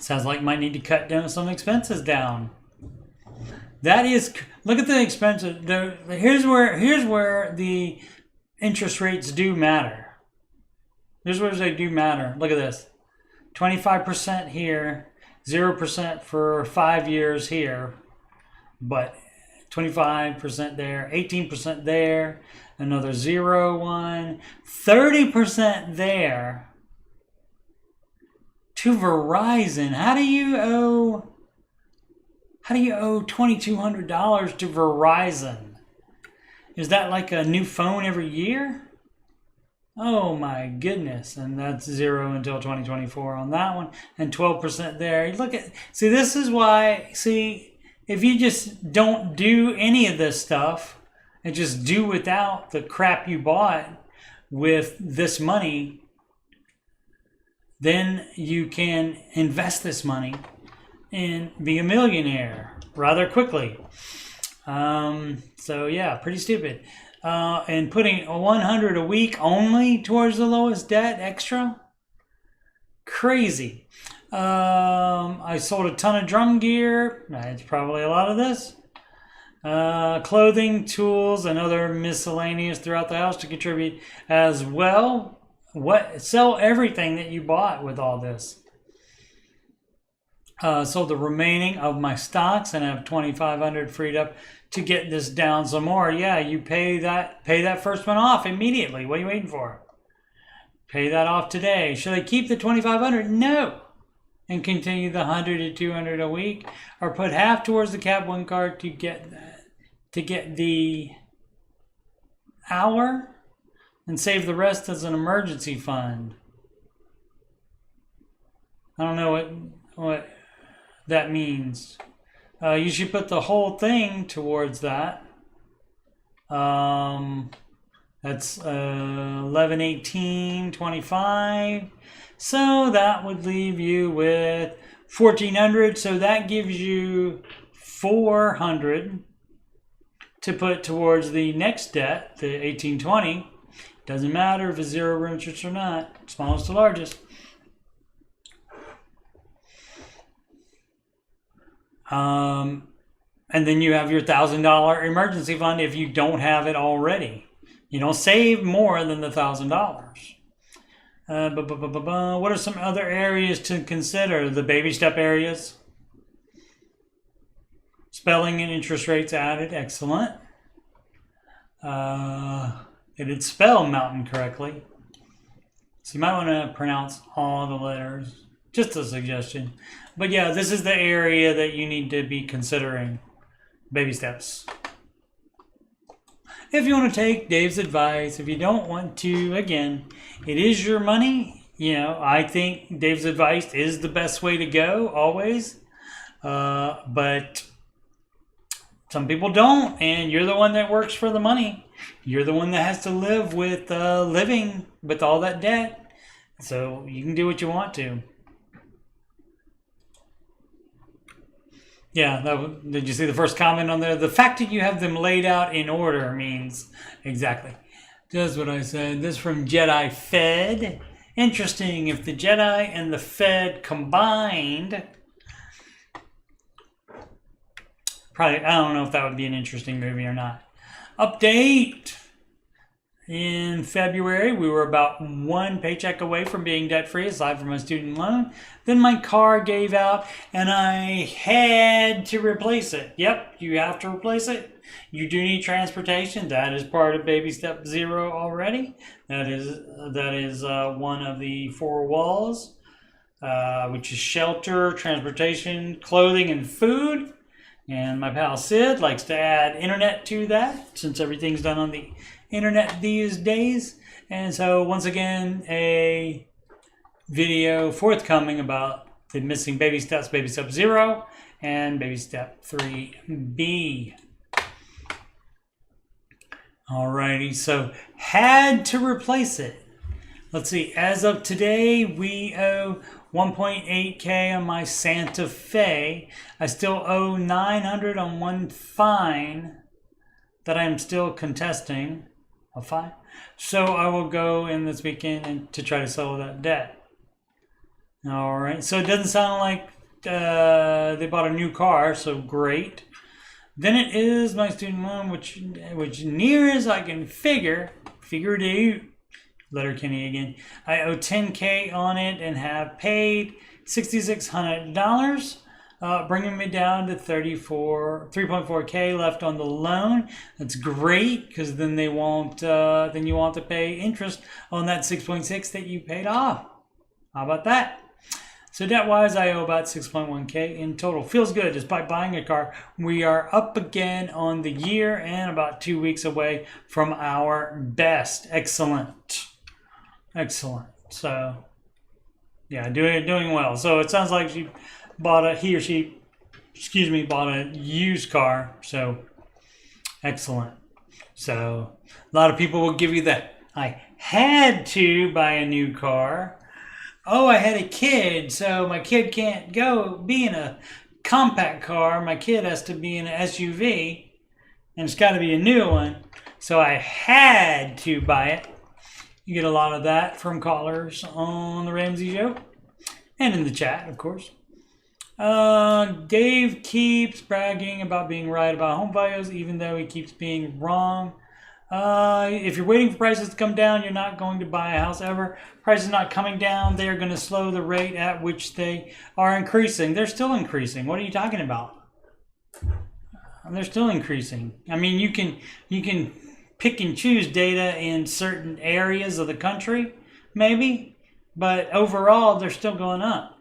Sounds like might need to cut down some expenses down. That is, look at the expenses. Here's where the interest rates do matter. Here's where they do matter. Look at this. 25% here, 0% for 5 years here, but 25% there, 18% there, another 1, 30% there. To Verizon, how do you owe $2,200 to Verizon? Is that like a new phone every year? Oh my goodness. And that's 0 until 2024 on that one, and 12% there. Look at, see, this is why, see, if you just don't do any of this stuff and just do without the crap you bought with this money, then you can invest this money and be a millionaire rather quickly. So yeah, pretty stupid. And putting 100 a week only towards the lowest debt extra, crazy. I sold a ton of drum gear. It's probably a lot of this. Clothing, tools, and other miscellaneous throughout the house to contribute as well. Sell everything that you bought with all this. Sold the remaining of my stocks and have $2,500 freed up to get this down some more. Yeah, you pay that first one off immediately. What are you waiting for? Pay that off today. Should I keep the $2,500? No. And continue the 100 to 200 a week, or put half towards the Cap One card to get the hour, and save the rest as an emergency fund. I don't know what that means. You should put the whole thing towards that. That's 11/18/25. So that would leave you with 1,400. So that gives you 400 to put towards the next debt, the 1820. Doesn't matter if it's 0 interest or not. Smallest to largest. And then you have your $1,000 emergency fund if you don't have it already. You don't save more than the $1,000. What are some other areas to consider? The baby step areas. Spelling and interest rates added. Excellent. It did spell mountain correctly. So you might want to pronounce all the letters. Just a suggestion. But yeah, this is the area that you need to be considering. Baby steps. If you want to take Dave's advice, if you don't want to, again, it is your money. You know, I think Dave's advice is the best way to go, always. But some people don't, and you're the one that works for the money. You're the one that has to live with living with all that debt. So you can do what you want to. Yeah, did you see the first comment on there? The fact that you have them laid out in order means exactly. Just what I said. This from Jedi Fed. Interesting, if the Jedi and the Fed combined, probably, I don't know if that would be an interesting movie or not. Update. In February, we were about one paycheck away from being debt-free, aside from my student loan. Then my car gave out, and I had to replace it. Yep, you have to replace it. You do need transportation. That is part of baby step 0 already. That is one of the 4 walls, which is shelter, transportation, clothing, and food. And my pal Sid likes to add internet to that, since everything's done on the internet these days. And so once again, a video forthcoming about the missing baby steps, baby step 0 and baby step 3B. Alrighty, so had to replace it. Let's see, as of today, we owe 1.8K on my Santa Fe. I still owe 900 on one fine that I'm still contesting. A fine. So I will go in this weekend and to try to settle that debt. All right. So it doesn't sound like they bought a new car, so great. Then it is my student loan, which near as I can figure it out. Letterkenny again. I owe 10K on it and have paid $6,600. Bringing me down to 3.4K left on the loan. That's great, because then you won't to pay interest on that 6.6 that you paid off. How about that? So debt-wise, I owe about 6.1K in total. Feels good. Despite buying a car, we are up again on the year and about 2 weeks away from our best. Excellent. So yeah, doing well. So it sounds like he or she bought a used car. So excellent. So a lot of people will give you that I had to buy a new car. Oh, I had a kid, so my kid can't be in a compact car. My kid has to be in an SUV, and it's got to be a new one. So I had to buy it. You get a lot of that from callers on the Ramsey Show and in the chat, of course. Dave keeps bragging about being right about home values, even though he keeps being wrong. If you're waiting for prices to come down, you're not going to buy a house ever. Prices not coming down, they are going to slow the rate at which they are increasing. They're still increasing. What are you talking about? They're still increasing. I mean, you can pick and choose data in certain areas of the country, maybe, but overall, they're still going up.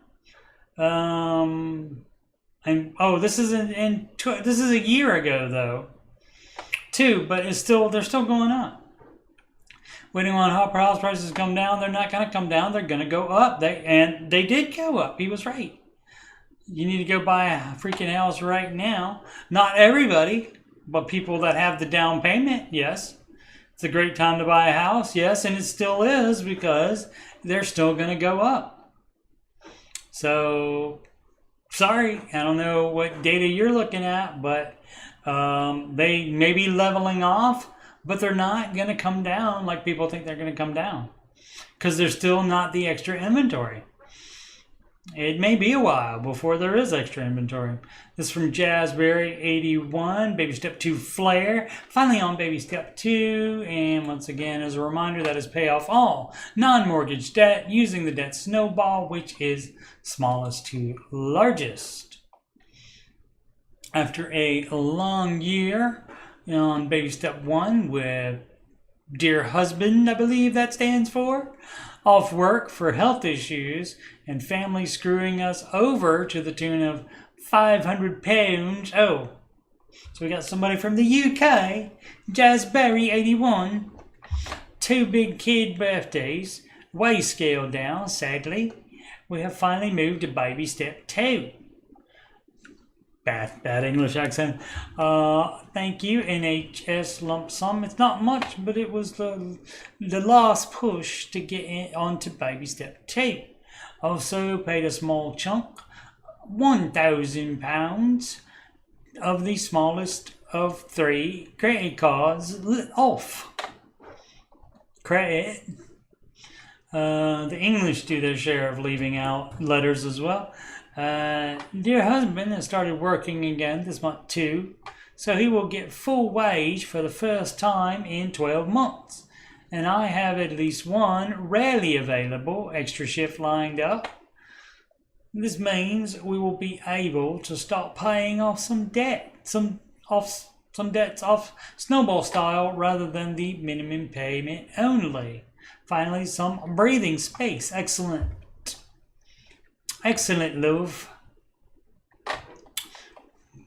This is this is a year ago though, too, but they're still going up. Waiting on house prices to come down. They're not going to come down. They're going to go up. They did go up. He was right. You need to go buy a freaking house right now. Not everybody, but people that have the down payment, yes. It's a great time to buy a house, yes, and it still is, because they're still going to go up. So, sorry, I don't know what data you're looking at, but they may be leveling off, but they're not going to come down like people think they're going to come down, because there's still not the extra inventory. It may be a while before there is extra inventory. This is from Jazzberry81, Baby Step 2 Flare. Finally on Baby Step 2. And once again, as a reminder, that is pay off all non-mortgage debt using the debt snowball, which is smallest to largest. After a long year on Baby Step 1 with dear husband, I believe that stands for, off work for health issues and family screwing us over to the tune of £500. Oh, so we got somebody from the UK, Jazzberry81. 2 big kid birthdays, way scaled down, sadly. We have finally moved to baby step 2. Bad English accent. Thank you, NHS lump sum. It's not much, but it was the last push to get onto baby step 2. Also paid a small chunk, £1,000 of the smallest of 3 credit cards off. Credit. The English do their share of leaving out letters as well. Dear husband has started working again this month too, so he will get full wage for the first time in 12 months. And I have at least one rarely available extra shift lined up. This means we will be able to start paying off some debts off snowball style rather than the minimum payment only. Finally, some breathing space. Excellent. Excellent, love.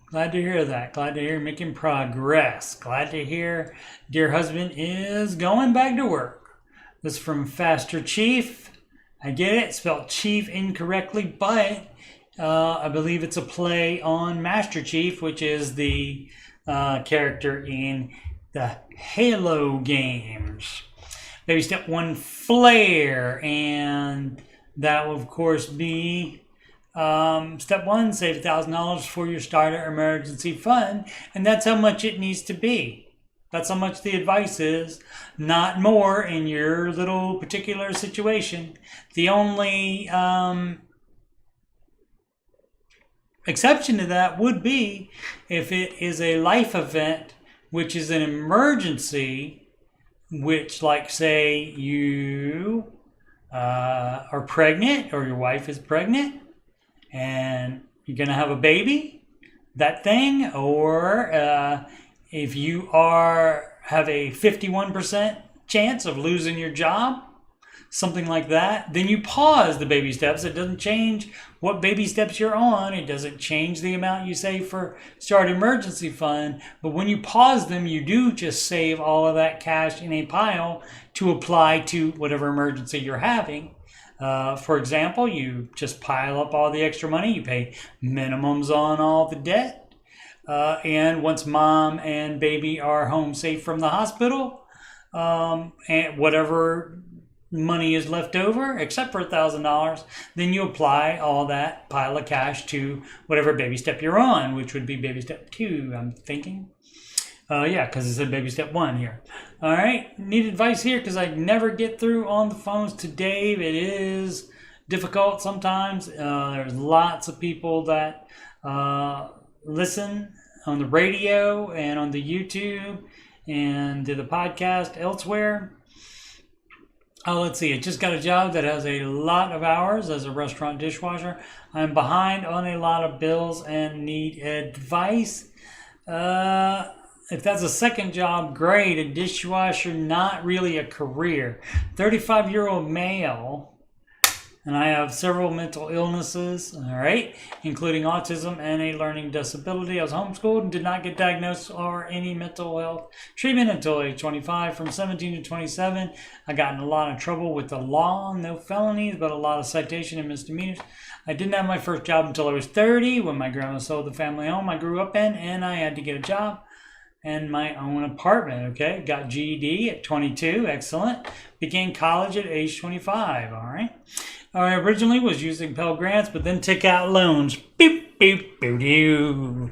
Glad to hear that. Glad to hear making progress. Glad to hear dear husband is going back to work. This is from Faster Chief. I get it, spelled chief incorrectly, but I believe it's a play on Master Chief, which is the character in the Halo games. Baby step 1, flare, and that will of course be step 1, save $1,000 for your starter emergency fund, and that's how much it needs to be. That's how much the advice is, not more in your little particular situation. The only exception to that would be if it is a life event, which is an emergency, which, like, say you are pregnant or your wife is pregnant and you're going to have a baby, that thing, or if you have a 51% chance of losing your job, something like that, then you pause the baby steps. It doesn't change what baby steps you're on. It doesn't change the amount you save for start emergency fund. But when you pause them, you do just save all of that cash in a pile to apply to whatever emergency you're having. For example, you just pile up all the extra money. You pay minimums on all the debt. And once mom and baby are home safe from the hospital, and whatever money is left over, except for $1,000, then you apply all that pile of cash to whatever baby step you're on, which would be baby step 2, I'm thinking. Yeah, because it said baby step 1 here. All right, need advice here because I never get through on the phones to Dave. It is difficult sometimes. There's lots of people that listen on the radio and on the YouTube and to the podcast elsewhere. Oh, let's see. I just got a job that has a lot of hours as a restaurant dishwasher. I'm behind on a lot of bills and need advice. If that's a second job, great. A dishwasher, not really a career. 35-year-old male. And I have several mental illnesses, all right, including autism and a learning disability. I was homeschooled and did not get diagnosed or any mental health treatment until age 25. From 17 to 27, I got in a lot of trouble with the law. No felonies, but a lot of citation and misdemeanors. I didn't have my first job until I was 30 when my grandma sold the family home I grew up in, and I had to get a job and my own apartment, okay? Got GED at 22, excellent. Began college at age 25, all right? I originally was using Pell Grants, but then took out loans. Beep, beep, boop, doo.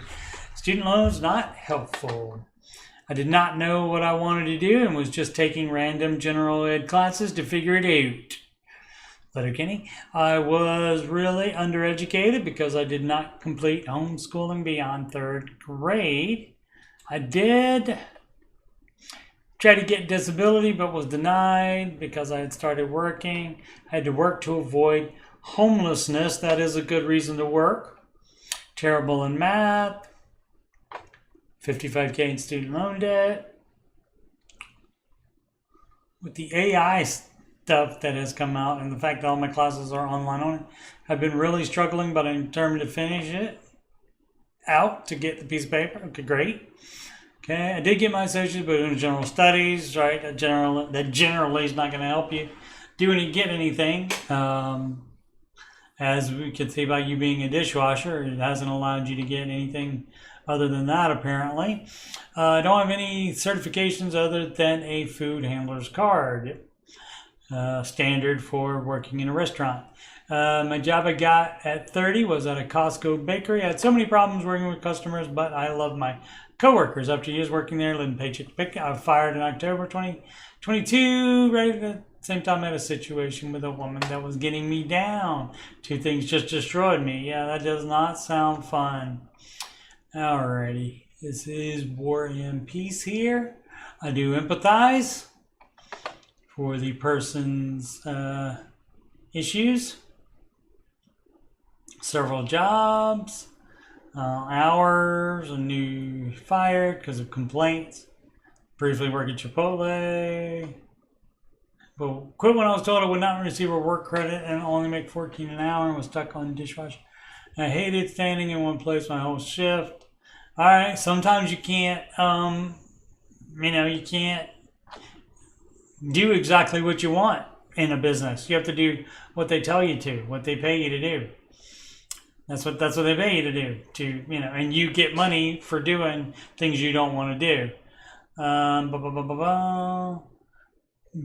Student loans, not helpful. I did not know what I wanted to do and was just taking random general ed classes to figure it out. Letterkenny. I was really undereducated because I did not complete homeschooling beyond 3rd grade. I did try to get disability, but was denied because I had started working. I had to work to avoid homelessness. That is a good reason to work. Terrible in math. $55K in student loan debt. with the AI stuff that has come out and the fact that all my classes are online on it, I've been really struggling, but I'm determined to finish it out to get the piece of paper. Okay, great. Okay, I did get my associate's, but in general studies, right? That generally is not going to help you get anything. As we can see by you being a dishwasher, it hasn't allowed you to get anything other than that, apparently. I don't have any certifications other than a food handler's card, standard for working in a restaurant. My job I got at 30 was at a Costco bakery. I had so many problems working with customers, but I love my coworkers. After years working there, living paycheck to paycheck, I was fired in October 2022. Right at the same time, I had a situation with a woman that was getting me down. Two things just destroyed me. Yeah, that does not sound fun. Alrighty, this is War and Peace here. I do empathize for the person's issues. Several jobs, hours, a new fired because of complaints. Briefly work at Chipotle. But quit when I was told I would not receive a work credit and only make $14 an hour and was stuck on dishwasher. I hated standing in one place my whole shift. All right, sometimes you can't, you can't do exactly what you want in a business. You have to do what they tell you to, what they pay you to do. That's what they pay you to do. And you get money for doing things you don't want to do.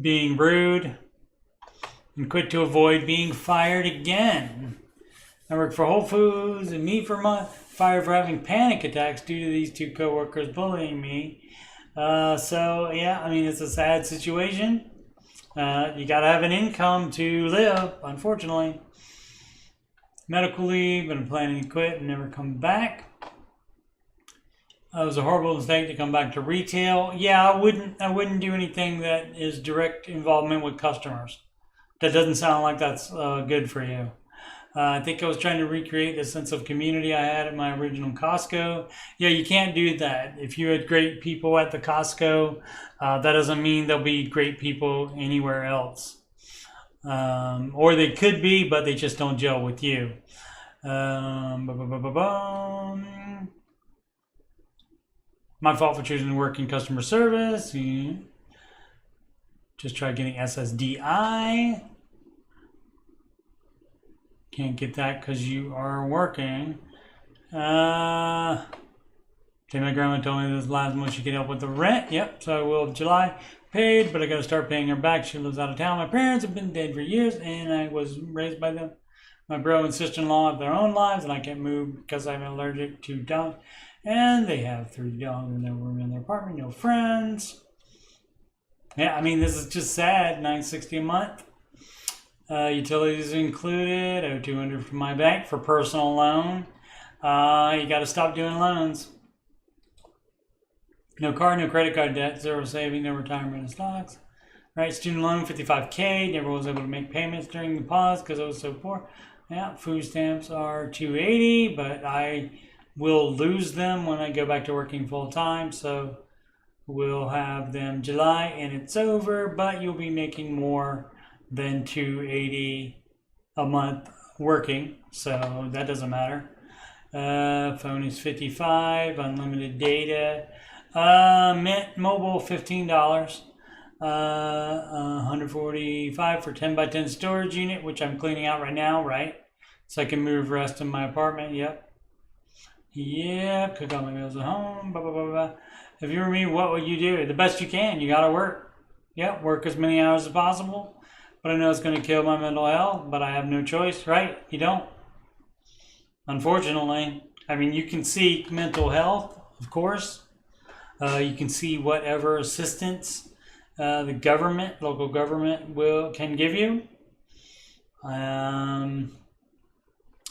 Being rude and quit to avoid being fired again. I work for Whole Foods and Meat for month. Fired for having panic attacks due to these two coworkers bullying me. It's a sad situation. You gotta have an income to live, unfortunately. Medical leave, but I'm planning to quit and never come back. It was a horrible mistake to come back to retail. Yeah, I wouldn't do anything that is direct involvement with customers. That doesn't sound like that's good for you. I think I was trying to recreate the sense of community I had at my original Costco. Yeah, you can't do that. If you had great people at the Costco, that doesn't mean there'll be great people anywhere else. Or they could be, but they just don't gel with you. My fault for choosing to work in customer service. Just try getting SSDI. Can't get that because you are working. My grandma told me this last month she could help with the rent. Yep, so I will in July. Paid, but I got to start paying her back. She lives out of town. My parents have been dead for years, and I was raised by them. My bro and sister-in-law have their own lives, and I can't move because I'm allergic to dogs. And they have 3 dogs in their room in their apartment. No friends. Yeah, this is just sad. $960 a month. Utilities included. I owe $200 from my bank for personal loan. You got to stop doing loans. No car, no credit card debt, 0 saving, no retirement in stocks. Right, student loan, $55K. Never was able to make payments during the pause because I was so poor. Yeah, food stamps are $280, but I will lose them when I go back to working full time. So we'll have them July and it's over, but you'll be making more than $280 a month working, so that doesn't matter. Phone is $55, unlimited data. Mint Mobile, $15. $145 for 10x10 storage unit, which I'm cleaning out right now, right? So I can move the rest of my apartment. Yep. Cook all my meals at home. Blah, blah, blah, blah. If you were me, what would you do? The best you can. You gotta work. Yep, work as many hours as possible. But I know it's gonna kill my mental health, but I have no choice, right? You don't. Unfortunately. You can seek mental health, of course. You can see whatever assistance the government, local government can give you.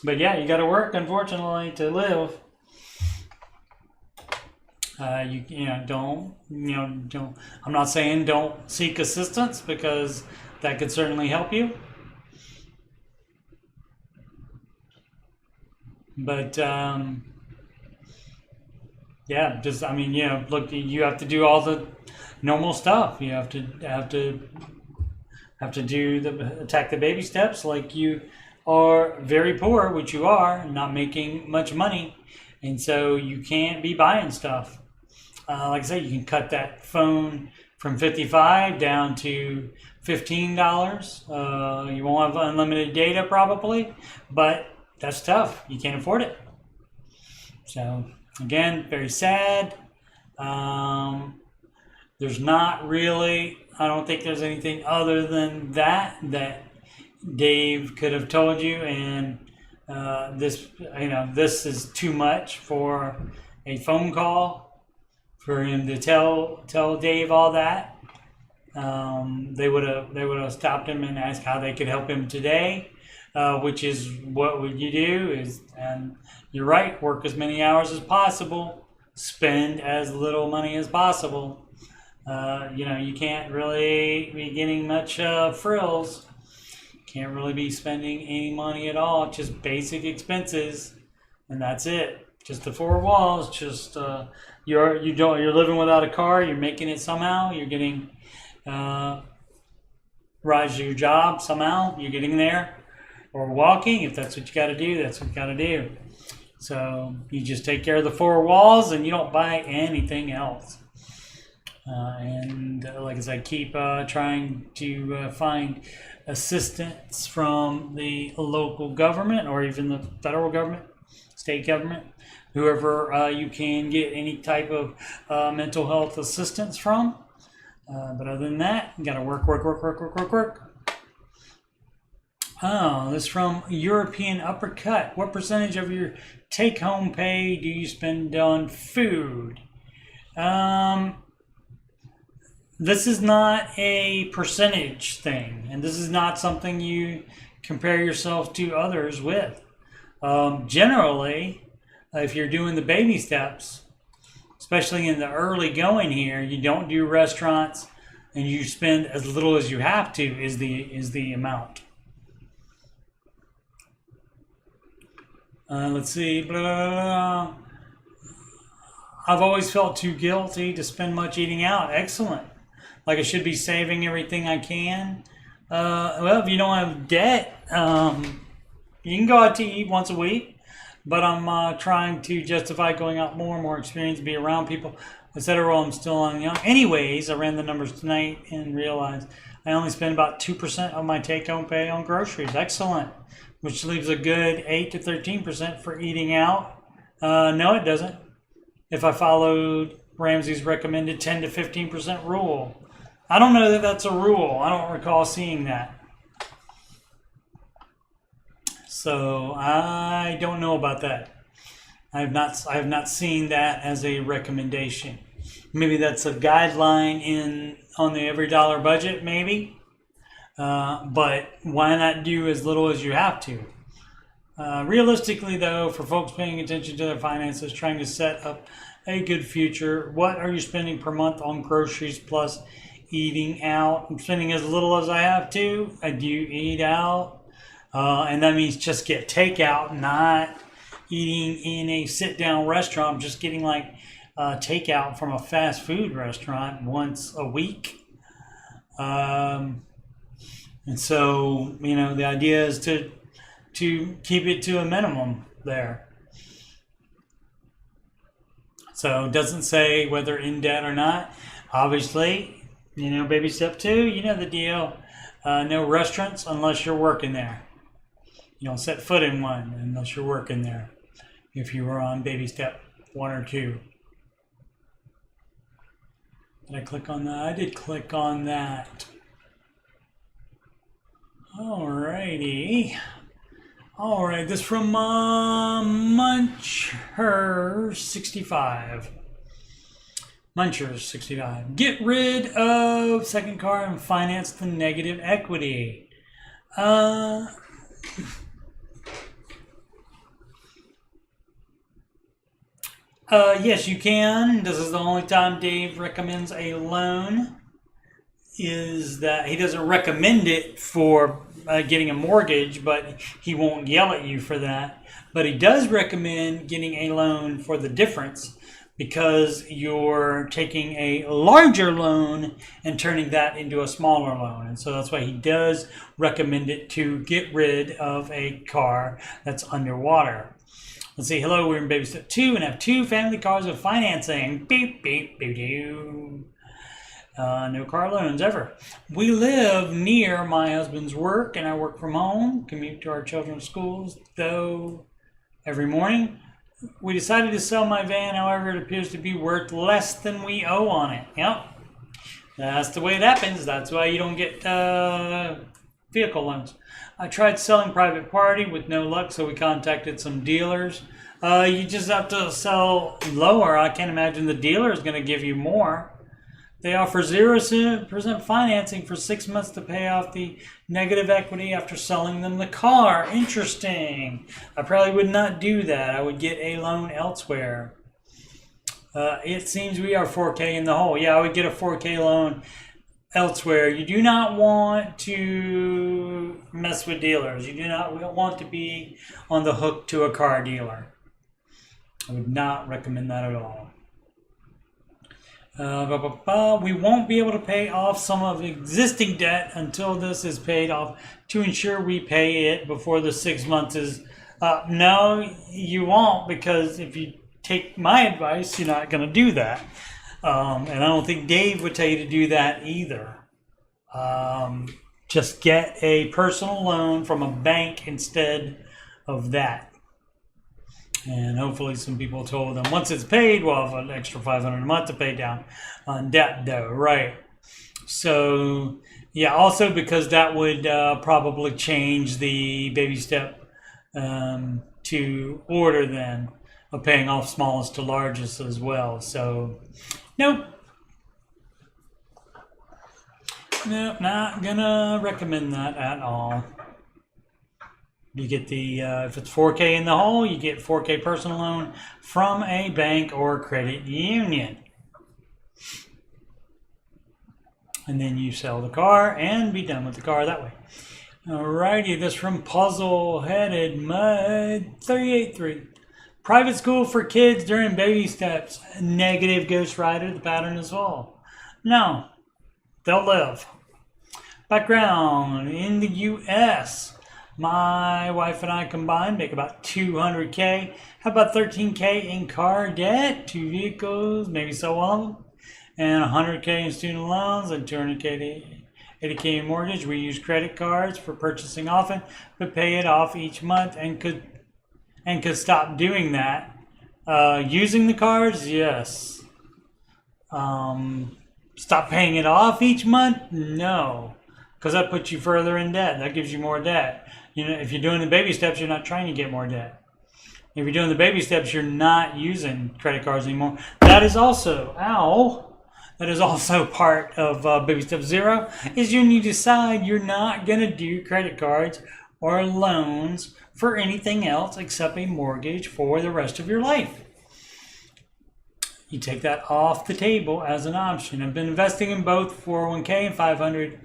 But yeah, you got to work, unfortunately, to live. Don't. I'm not saying don't seek assistance because that could certainly help you. But look, you have to do all the normal stuff. You have to do attack the baby steps like you are very poor, which you are, not making much money, and so you can't be buying stuff. Like I said, you can cut that phone from $55 down to $15. You won't have unlimited data probably, but that's tough. You can't afford it. So again, very sad. There's not really, I don't think there's anything other than that Dave could have told you, and this is too much for a phone call for him to tell Dave all that. They would have stopped him and asked how they could help him today, which is what would you do is, and you're right, work as many hours as possible, spend as little money as possible. You can't really be getting much frills. Can't really be spending any money at all. Just basic expenses, and that's it. Just the four walls. Just you're living without a car. You're making it somehow. You're getting rise to your job somehow. You're getting there, or walking. If that's what you got to do, that's what you got to do. So you just take care of the four walls, and you don't buy anything else. And like I said, keep trying to find assistance from the local government or even the federal government, state government, whoever you can get any type of mental health assistance from. But other than that, you got to work. Oh, this is from European Uppercut. What percentage of your take-home pay do you spend on food? This is not a percentage thing, and this is not something you compare yourself to others with. Generally, if you're doing the baby steps, especially in the early going here, you don't do restaurants, and you spend as little as you have to is the amount. Let's see. Blah, blah, blah. I've always felt too guilty to spend much eating out. Excellent. Like I should be saving everything I can. Well, if you don't have debt, you can go out to eat once a week. But I'm trying to justify going out more experience, be around people, etc. While I'm still on young. Anyways, I ran the numbers tonight and realized I only spend about 2% of my take-home pay on groceries. Excellent. Which leaves a good 8 to 13% for eating out. No, it doesn't. If I followed Ramsey's recommended 10 to 15% rule. I don't know that that's a rule. I don't recall seeing that. So I don't know about that. I have not seen that as a recommendation. Maybe that's a guideline on the every dollar budget, maybe. But why not do as little as you have to? Realistically, though, for folks paying attention to their finances, trying to set up a good future, what are you spending per month on groceries plus eating out? I'm spending as little as I have to. I do eat out. And that means just get takeout, not eating in a sit-down restaurant. I'm just getting like takeout from a fast food restaurant once a week. And so, the idea is to keep it to a minimum there. So it doesn't say whether in debt or not. Obviously, baby step 2, the deal. No restaurants unless you're working there. You don't set foot in one unless you're working there. If you were on baby step 1 or 2. Did I click on that? I did click on that. Alrighty. Alright, this from Muncher65. Muncher65. Get rid of second car and finance the negative equity. Yes, you can. This is the only time Dave recommends a loan. Is that he doesn't recommend it for getting a mortgage, but he won't yell at you for that. But he does recommend getting a loan for the difference, because you're taking a larger loan and turning that into a smaller loan. And so that's why he does recommend it to get rid of a car that's underwater. Let's see. Hello, we're in baby step 2 and have 2 family cars with financing. Beep, beep, beep, doo. No car loans ever. We live near my husband's work and I work from home, commute to our children's schools, though every morning. We decided to sell my van, however, it appears to be worth less than we owe on it. Yep. That's the way it happens. That's why you don't get vehicle loans. I tried selling private party with no luck, so we contacted some dealers. You just have to sell lower. I can't imagine the dealer is going to give you more. They offer 0% financing for 6 months to pay off the negative equity after selling them the car. Interesting. I probably would not do that. I would get a loan elsewhere. It seems we are 4K in the hole. Yeah, I would get a 4K loan elsewhere. You do not want to mess with dealers. You do not want to be on the hook to a car dealer. I would not recommend that at all. We won't be able to pay off some of the existing debt until this is paid off to ensure we pay it before the 6 months is up. No, you won't, because if you take my advice, you're not going to do that. And I don't think Dave would tell you to do that either. Just get a personal loan from a bank instead of that. And hopefully some people told them once it's paid, we'll have an extra $500 a month to pay down on debt though, right? So yeah, also because that would probably change the baby step to order then of paying off smallest to largest as well. So nope. Nope, not gonna recommend that at all. You get the, if it's 4K in the hole, you get 4K personal loan from a bank or credit union. And then you sell the car and be done with the car that way. Alrighty, this from Puzzle-Headed Mud 383. Private school for kids during baby steps. Negative Ghost Rider, the pattern as well. No, they'll live. Background, in the U.S., my wife and I combined make about $200K. How about $13K in car debt? 2 vehicles, maybe so on, and $100K in student loans and $200K, 80K in mortgage. We use credit cards for purchasing often, but pay it off each month and could stop doing that. Using the cards, yes. Stop paying it off each month? No, because that puts you further in debt. That gives you more debt. You know, if you're doing the baby steps, you're not trying to get more debt. If you're doing the baby steps, you're not using credit cards anymore. That is also, that is also part of baby step 0, is when you decide you're not going to do credit cards or loans for anything else except a mortgage for the rest of your life. You take that off the table as an option. I've been investing in both 401k and 500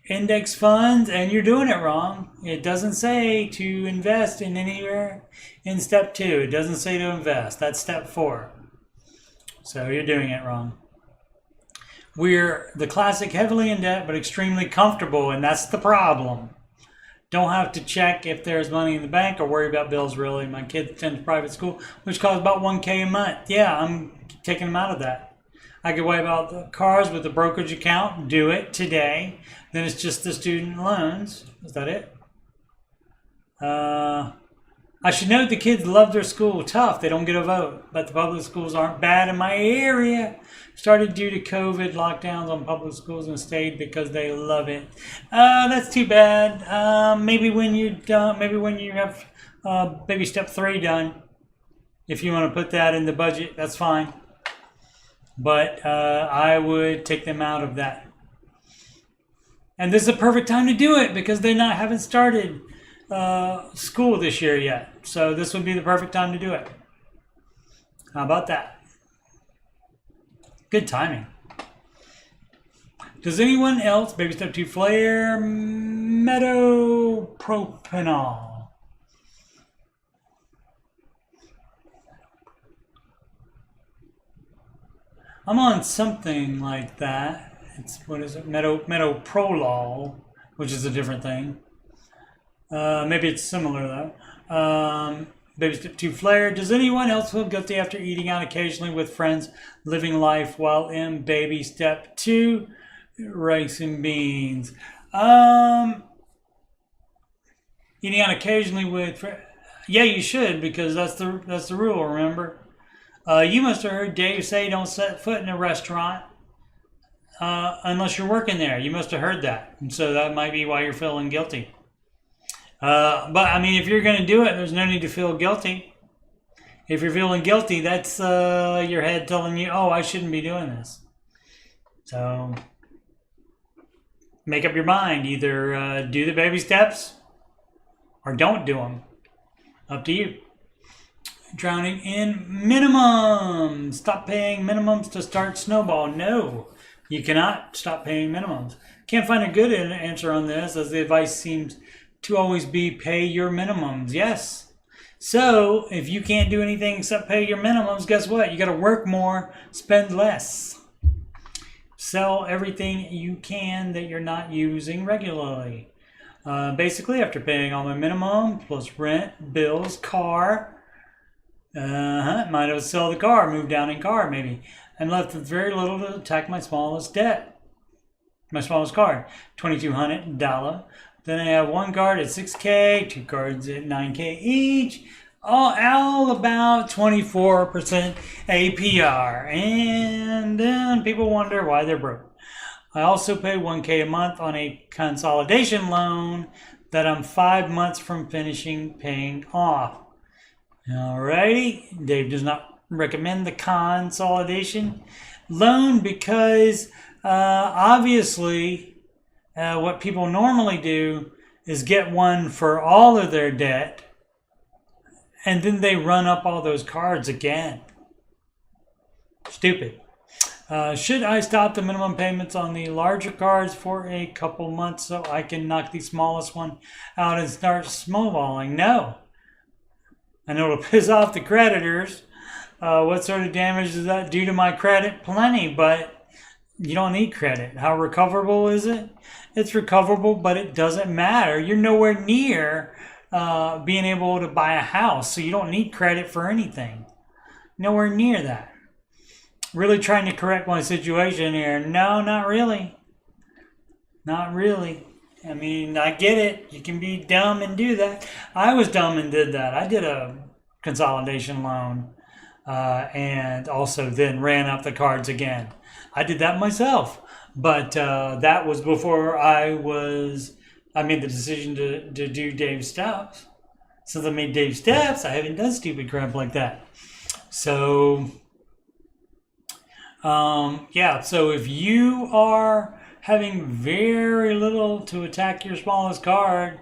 index funds, and you're doing it wrong. It doesn't say to invest in anywhere in step 2. It doesn't say to invest. That's step 4. So you're doing it wrong. We're the classic heavily in debt but extremely comfortable, and that's the problem. Don't have to check if there's money in the bank or worry about bills really. My kids attend private school, which costs about $1K a month. Yeah, I'm taking them out of that. I could wipe out the cars with a brokerage account. Do it today. Then it's just the student loans. Is that it? I should note the kids love their school. Tough. They don't get a vote. But the public schools aren't bad in my area. Started due to COVID lockdowns on public schools and stayed because they love it. That's too bad. Maybe when you're done. Maybe when you have baby step 3 done. If you want to put that in the budget, that's fine. But I would take them out of that. And this is a perfect time to do it because they haven't started school this year yet. So this would be the perfect time to do it. How about that? Good timing. Does anyone else, baby step 2 flare metopropanol? I'm on something like that. It's, what is it? Metoprolol, which is a different thing. Maybe it's similar though. Baby step 2 flare. Does anyone else feel guilty after eating out occasionally with friends, living life while in baby step 2? Rice and beans. Eating out occasionally with friends. Yeah, you should, because that's the rule, remember? You must have heard Dave say don't set foot in a restaurant unless you're working there. You must have heard that. And so that might be why you're feeling guilty. But I mean, if you're going to do it, there's no need to feel guilty. If you're feeling guilty, that's your head telling you, oh, I shouldn't be doing this. So make up your mind. Either do the baby steps or don't do them. Up to you. Drowning in minimums. Stop paying minimums to start Snowball. No, you cannot stop paying minimums. Can't find a good answer on this, as the advice seems to always be pay your minimums. Yes. So if you can't do anything except pay your minimums, guess what? You got to work more, spend less. Sell everything you can that you're not using regularly. Basically, after paying all my minimum, plus rent, bills, car, might have sell the car, move down in car maybe. I'm left with very little to attack my smallest debt. My smallest card, $2,200. Then I have one card at $6K, 2 cards at $9K each. All about 24% APR. And then people wonder why they're broke. I also pay $1K a month on a consolidation loan that I'm 5 months from finishing paying off. Alrighty, Dave does not recommend the consolidation loan because obviously what people normally do is get one for all of their debt and then they run up all those cards again. Stupid. Should I stop the minimum payments on the larger cards for a couple months so I can knock the smallest one out and start snowballing? No. I know it'll piss off the creditors. What sort of damage does that do to my credit? Plenty, but you don't need credit. How recoverable is it? It's recoverable, but it doesn't matter. You're nowhere near being able to buy a house, so you don't need credit for anything. Nowhere near that. Really trying to correct my situation here. No, not really. Not really. I mean, I get it. You can be dumb and do that. I was dumb and did that. I did a consolidation loan and also then ran up the cards again. I did that myself. But that was before I made the decision to do Dave's steps. Since I made Dave's steps, I haven't done stupid crap like that. So yeah, so if you are having very little to attack your smallest card,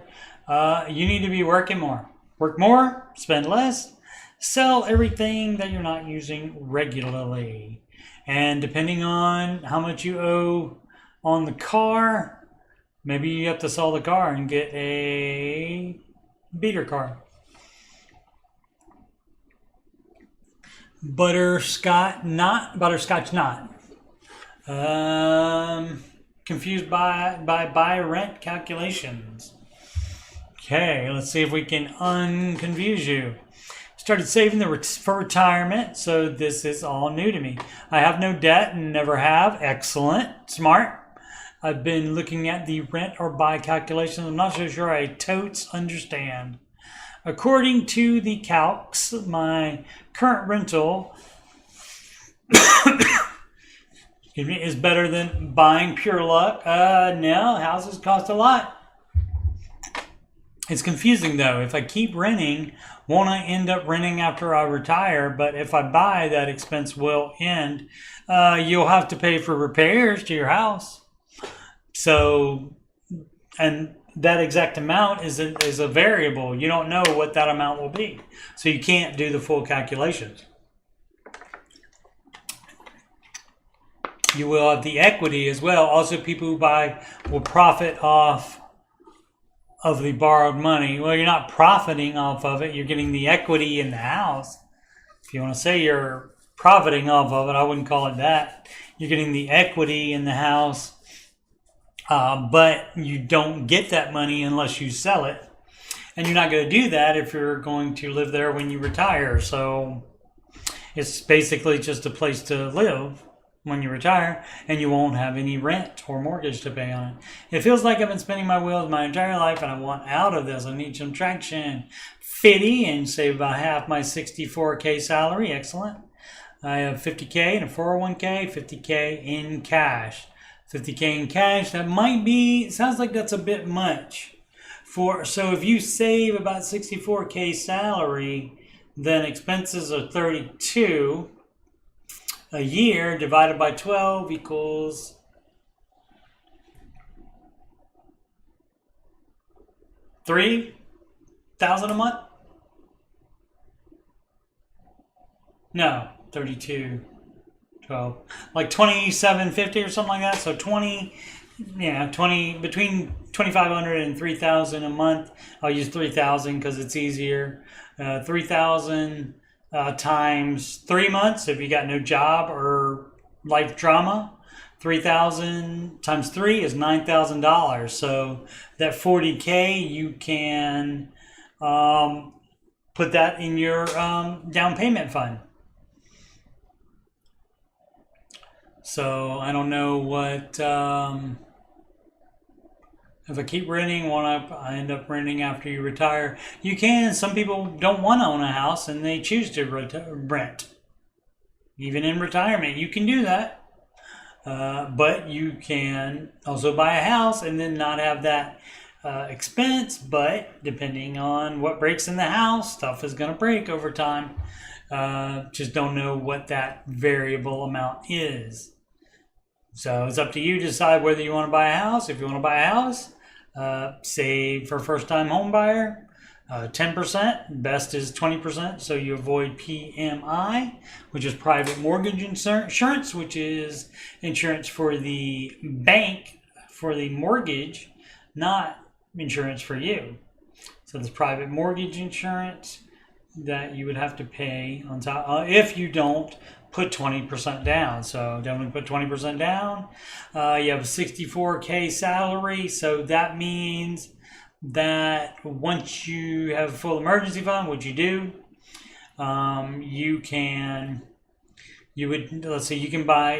you need to be working more. Work more, spend less, sell everything that you're not using regularly. And depending on how much you owe on the car, maybe you have to sell the car and get a beater car. Butterscotch not. Confused by buy rent calculations. Okay, let's see if we can unconfuse you. Started saving for retirement, so this is all new to me. I have no debt and never have. Excellent. Smart. I've been looking at the rent or buy calculations. I'm not so sure I totes understand. According to the calcs, my current rental is better than buying pure luck. No, houses cost a lot. It's confusing though. If I keep renting, won't I end up renting after I retire? But if I buy, that expense will end. You'll have to pay for repairs to your house. So, and that exact amount is a variable. You don't know what that amount will be. So you can't do the full calculations. You will have the equity as well. Also, people who buy will profit off of the borrowed money. Well, you're not profiting off of it. You're getting the equity in the house. If you want to say you're profiting off of it. I wouldn't call it that. You're getting the equity in the house, but you don't get that money unless you sell it. And you're not going to do that if you're going to live there when you retire. So it's basically just a place to live when you retire, and you won't have any rent or mortgage to pay on it. It feels like I've been spinning my wheels my entire life, and I want out of this. I need some traction. 50 and save about half my 64K salary. Excellent. I have 50K in a 401K, 50K in cash. 50K in cash, that might be, sounds like that's a bit much. So if you save about 64K salary, then expenses are 32 a year divided by 12 equals $3,000 a month? No, 32, 12, like 2750 or something like that. So 20 between 2,500 and 3,000 a month. I'll use 3,000 because it's easier. 3,000 times 3 months if you got no job or life drama. 3,000 times 3 is $9,000. So that 40K, you can put that in your down payment fund. So I don't know what, if I keep renting, I end up renting after you retire. You can. Some people don't want to own a house and they choose to rent. Even in retirement, you can do that. But you can also buy a house and then not have that expense. But depending on what breaks in the house, stuff is going to break over time. Just don't know what that variable amount is. So it's up to you to decide whether you want to buy a house. If you want to buy a house, save for first-time home buyer, 10%. Best is 20%, so you avoid PMI, which is private mortgage insurance, which is insurance for the bank for the mortgage, not insurance for you. So there's private mortgage insurance that you would have to pay on top if you don't put 20% down. So definitely put 20% down. You have a 64K salary, so that means that once you have a full emergency fund, which you do, you can buy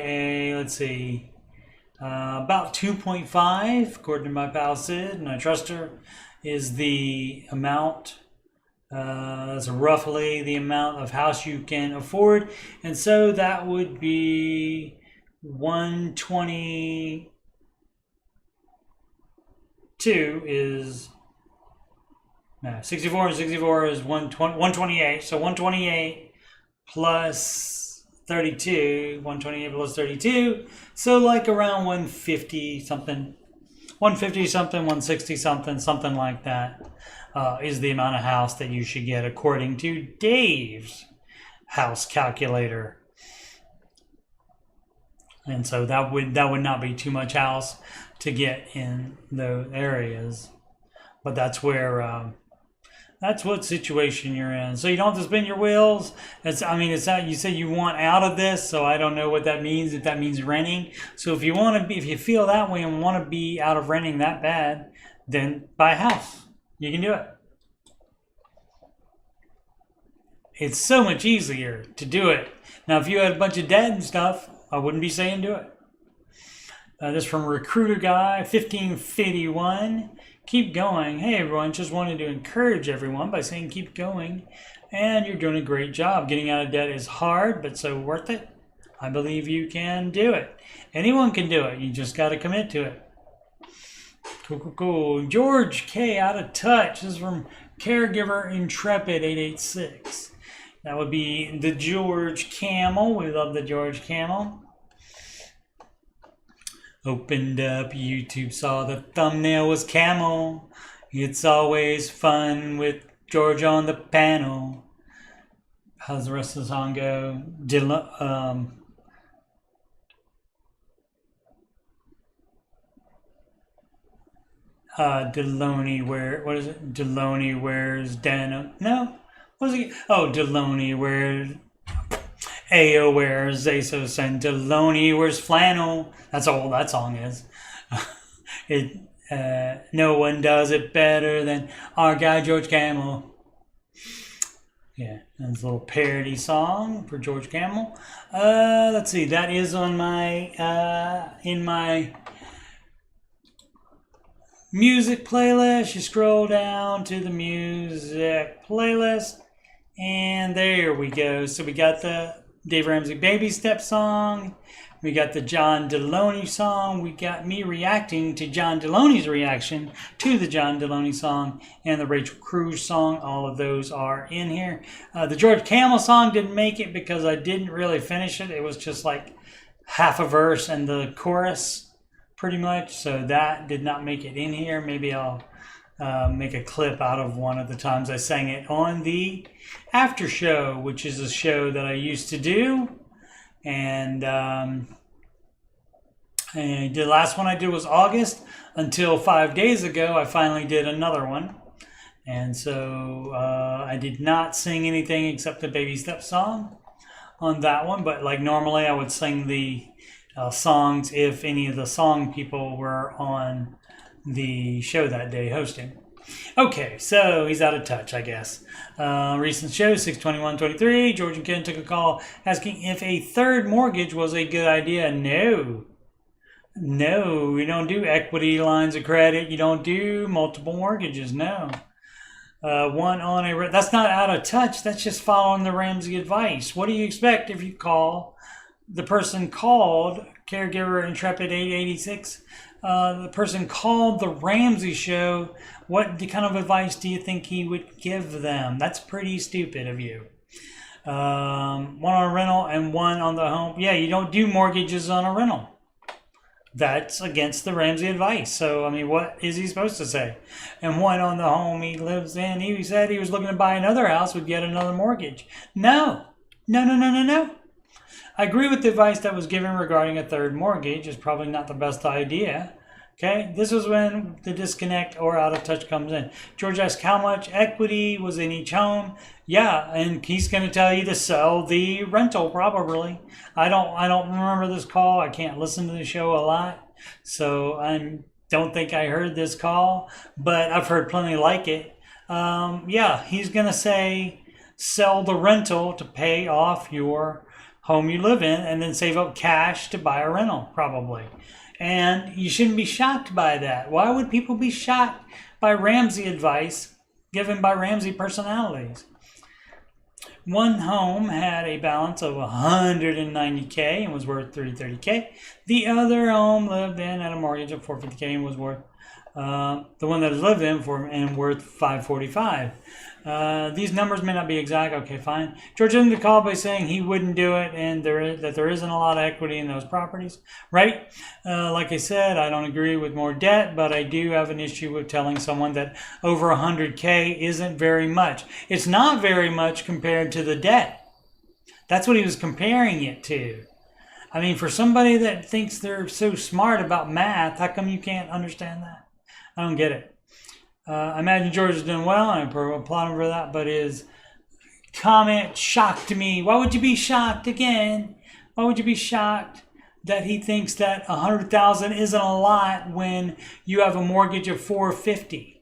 about 2.5, according to my pal Sid, and I trust her, is the amount. That's roughly the amount of house you can afford, and so that would be 122 is 64 and 64 is 128. So 128 plus 32, 128 plus 32. So like around 150 something, 160 something like that. Is the amount of house that you should get according to Dave's house calculator. And so that would not be too much house to get in those areas. But that's where that's what situation you're in. So you don't have to spin your wheels. It's not, you say you want out of this, so I don't know what that means, if that means renting. So if you feel that way and want to be out of renting that bad, then buy a house. You can do it. It's so much easier to do it. Now, if you had a bunch of debt and stuff, I wouldn't be saying do it. This from Recruiter Guy, 1551. Keep going. Hey, everyone. Just wanted to encourage everyone by saying keep going. And you're doing a great job. Getting out of debt is hard, but so worth it. I believe you can do it. Anyone can do it. You just got to commit to it. Cool. George K. Out of touch. This is from Caregiver Intrepid 886. That would be the George Camel. We love the George Camel. Opened up YouTube, saw the thumbnail was camel. It's always fun with George on the panel. How's the rest of the song go? Deloney, what is it? Deloney wears denim. No? What is it? Oh, Deloney wears. Ayo, where's Aso Santaloni, where's Flannel? That's all that song is. No one does it better than our guy George Camel. Yeah, that's a little parody song for George Camel. Let's see, that is on my in my music playlist. You scroll down to the music playlist, and there we go. So we got the Dave Ramsey Baby Step song. We got the John Deloney song. We got me reacting to John Deloney's reaction to the John Deloney song and the Rachel Cruz song. All of those are in here. The George Camel song didn't make it because I didn't really finish it. It was just like half a verse and the chorus pretty much. So that did not make it in here. Maybe I'll make a clip out of one of the times I sang it on the After Show, which is a show that I used to do. And the last one I did was August, until 5 days ago I finally did another one. And so I did not sing anything except the Baby Step song on that one. But like normally I would sing the songs if any of the song people were on the show that day hosting. Okay, so he's out of touch, I guess. Recent show, 6/21/23. George and Ken took a call asking if a third mortgage was a good idea. No, we don't do equity lines of credit. You don't do multiple mortgages, no. One on a... That's not out of touch. That's just following the Ramsey advice. What do you expect if you call... The person called, Caregiver Intrepid 886... the person called the Ramsey show. What kind of advice do you think he would give them? That's pretty stupid of you. One on a rental and one on the home. Yeah, you don't do mortgages on a rental. That's against the Ramsey advice. So, I mean, what is he supposed to say? And one on the home he lives in. He said he was looking to buy another house with yet another mortgage. No. I agree with the advice that was given regarding a third mortgage. It's probably not the best idea. Okay, this is when the disconnect or out of touch comes in. George asked how much equity was in each home. Yeah, and he's going to tell you to sell the rental probably. I don't remember this call. I can't listen to the show a lot, so I don't think I heard this call, but I've heard plenty like it. Yeah, he's going to say sell the rental to pay off your home you live in and then save up cash to buy a rental probably. And you shouldn't be shocked by that. Why would people be shocked by Ramsey advice given by Ramsey personalities? One home had a balance of $190K and was worth $330K. The other home lived in at a mortgage of $450K and was worth the one that is lived in for and worth $545. These numbers may not be exact. Okay, fine. George ended the call by saying he wouldn't do it and that there isn't a lot of equity in those properties, right? Like I said, I don't agree with more debt, but I do have an issue with telling someone that over 100K isn't very much. It's not very much compared to the debt. That's what he was comparing it to. I mean, for somebody that thinks they're so smart about math, how come you can't understand that? I don't get it. I imagine George is doing well, and I applaud him for that, but his comment shocked me. Why would you be shocked again? Why would you be shocked that he thinks that $100,000 isn't a lot when you have a mortgage of $450?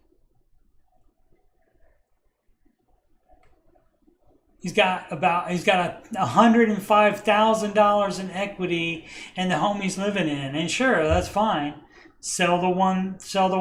He's got $105,000 in equity in the home he's living in, and sure, that's fine. Sell the one that sell the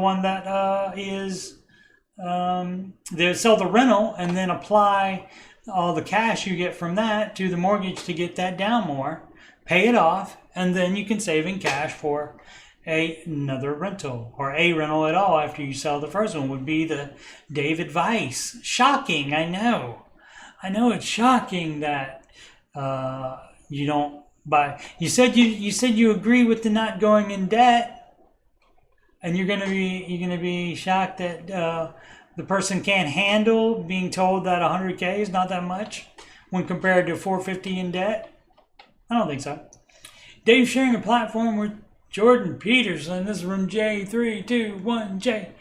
rental and then apply all the cash you get from that to the mortgage to get that down more. Pay it off, and then you can save in cash for another rental or a rental at all after you sell the first one would be the Dave advice. Shocking, I know. I know it's shocking that you don't buy. You said you agree with the not going in debt. And you're gonna be shocked that the person can't handle being told that 100K is not that much when compared to 450 in debt. I don't think so. Dave sharing a platform with Jordan Peterson. This is from J321J.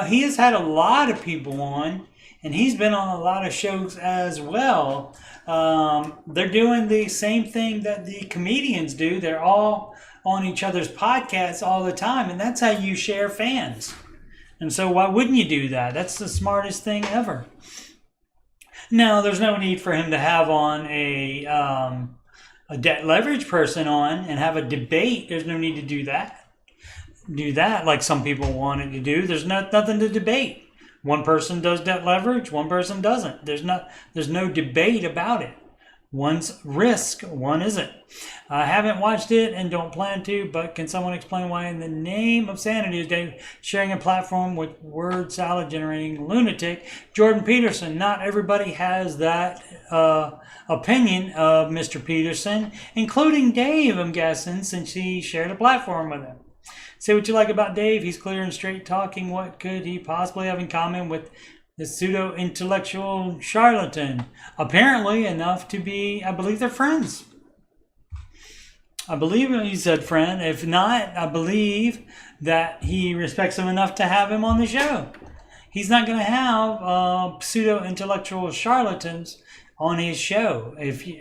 He has had a lot of people on, and he's been on a lot of shows as well. They're doing the same thing that the comedians do. They're all on each other's podcasts all the time, and that's how you share fans. And so why wouldn't you do that? That's the smartest thing ever. Now, there's no need for him to have on a debt leverage person on and have a debate. There's no need to do that. Do that like some people wanted to do. There's nothing to debate. One person does debt leverage, one person doesn't. There's no debate about it. One's risk, one isn't. I haven't watched it and don't plan to, but can someone explain why in the name of sanity is Dave sharing a platform with word salad generating lunatic Jordan Peterson? Not everybody has that opinion of Mr. Peterson, including Dave, I'm guessing, since he shared a platform with him. Say what you like about Dave. He's clear and straight talking. What could he possibly have in common with the pseudo-intellectual charlatan? Apparently enough to be, I believe they're friends. I believe he said friend. If not, I believe that he respects him enough to have him on the show. He's not going to have pseudo-intellectual charlatans on his show. If you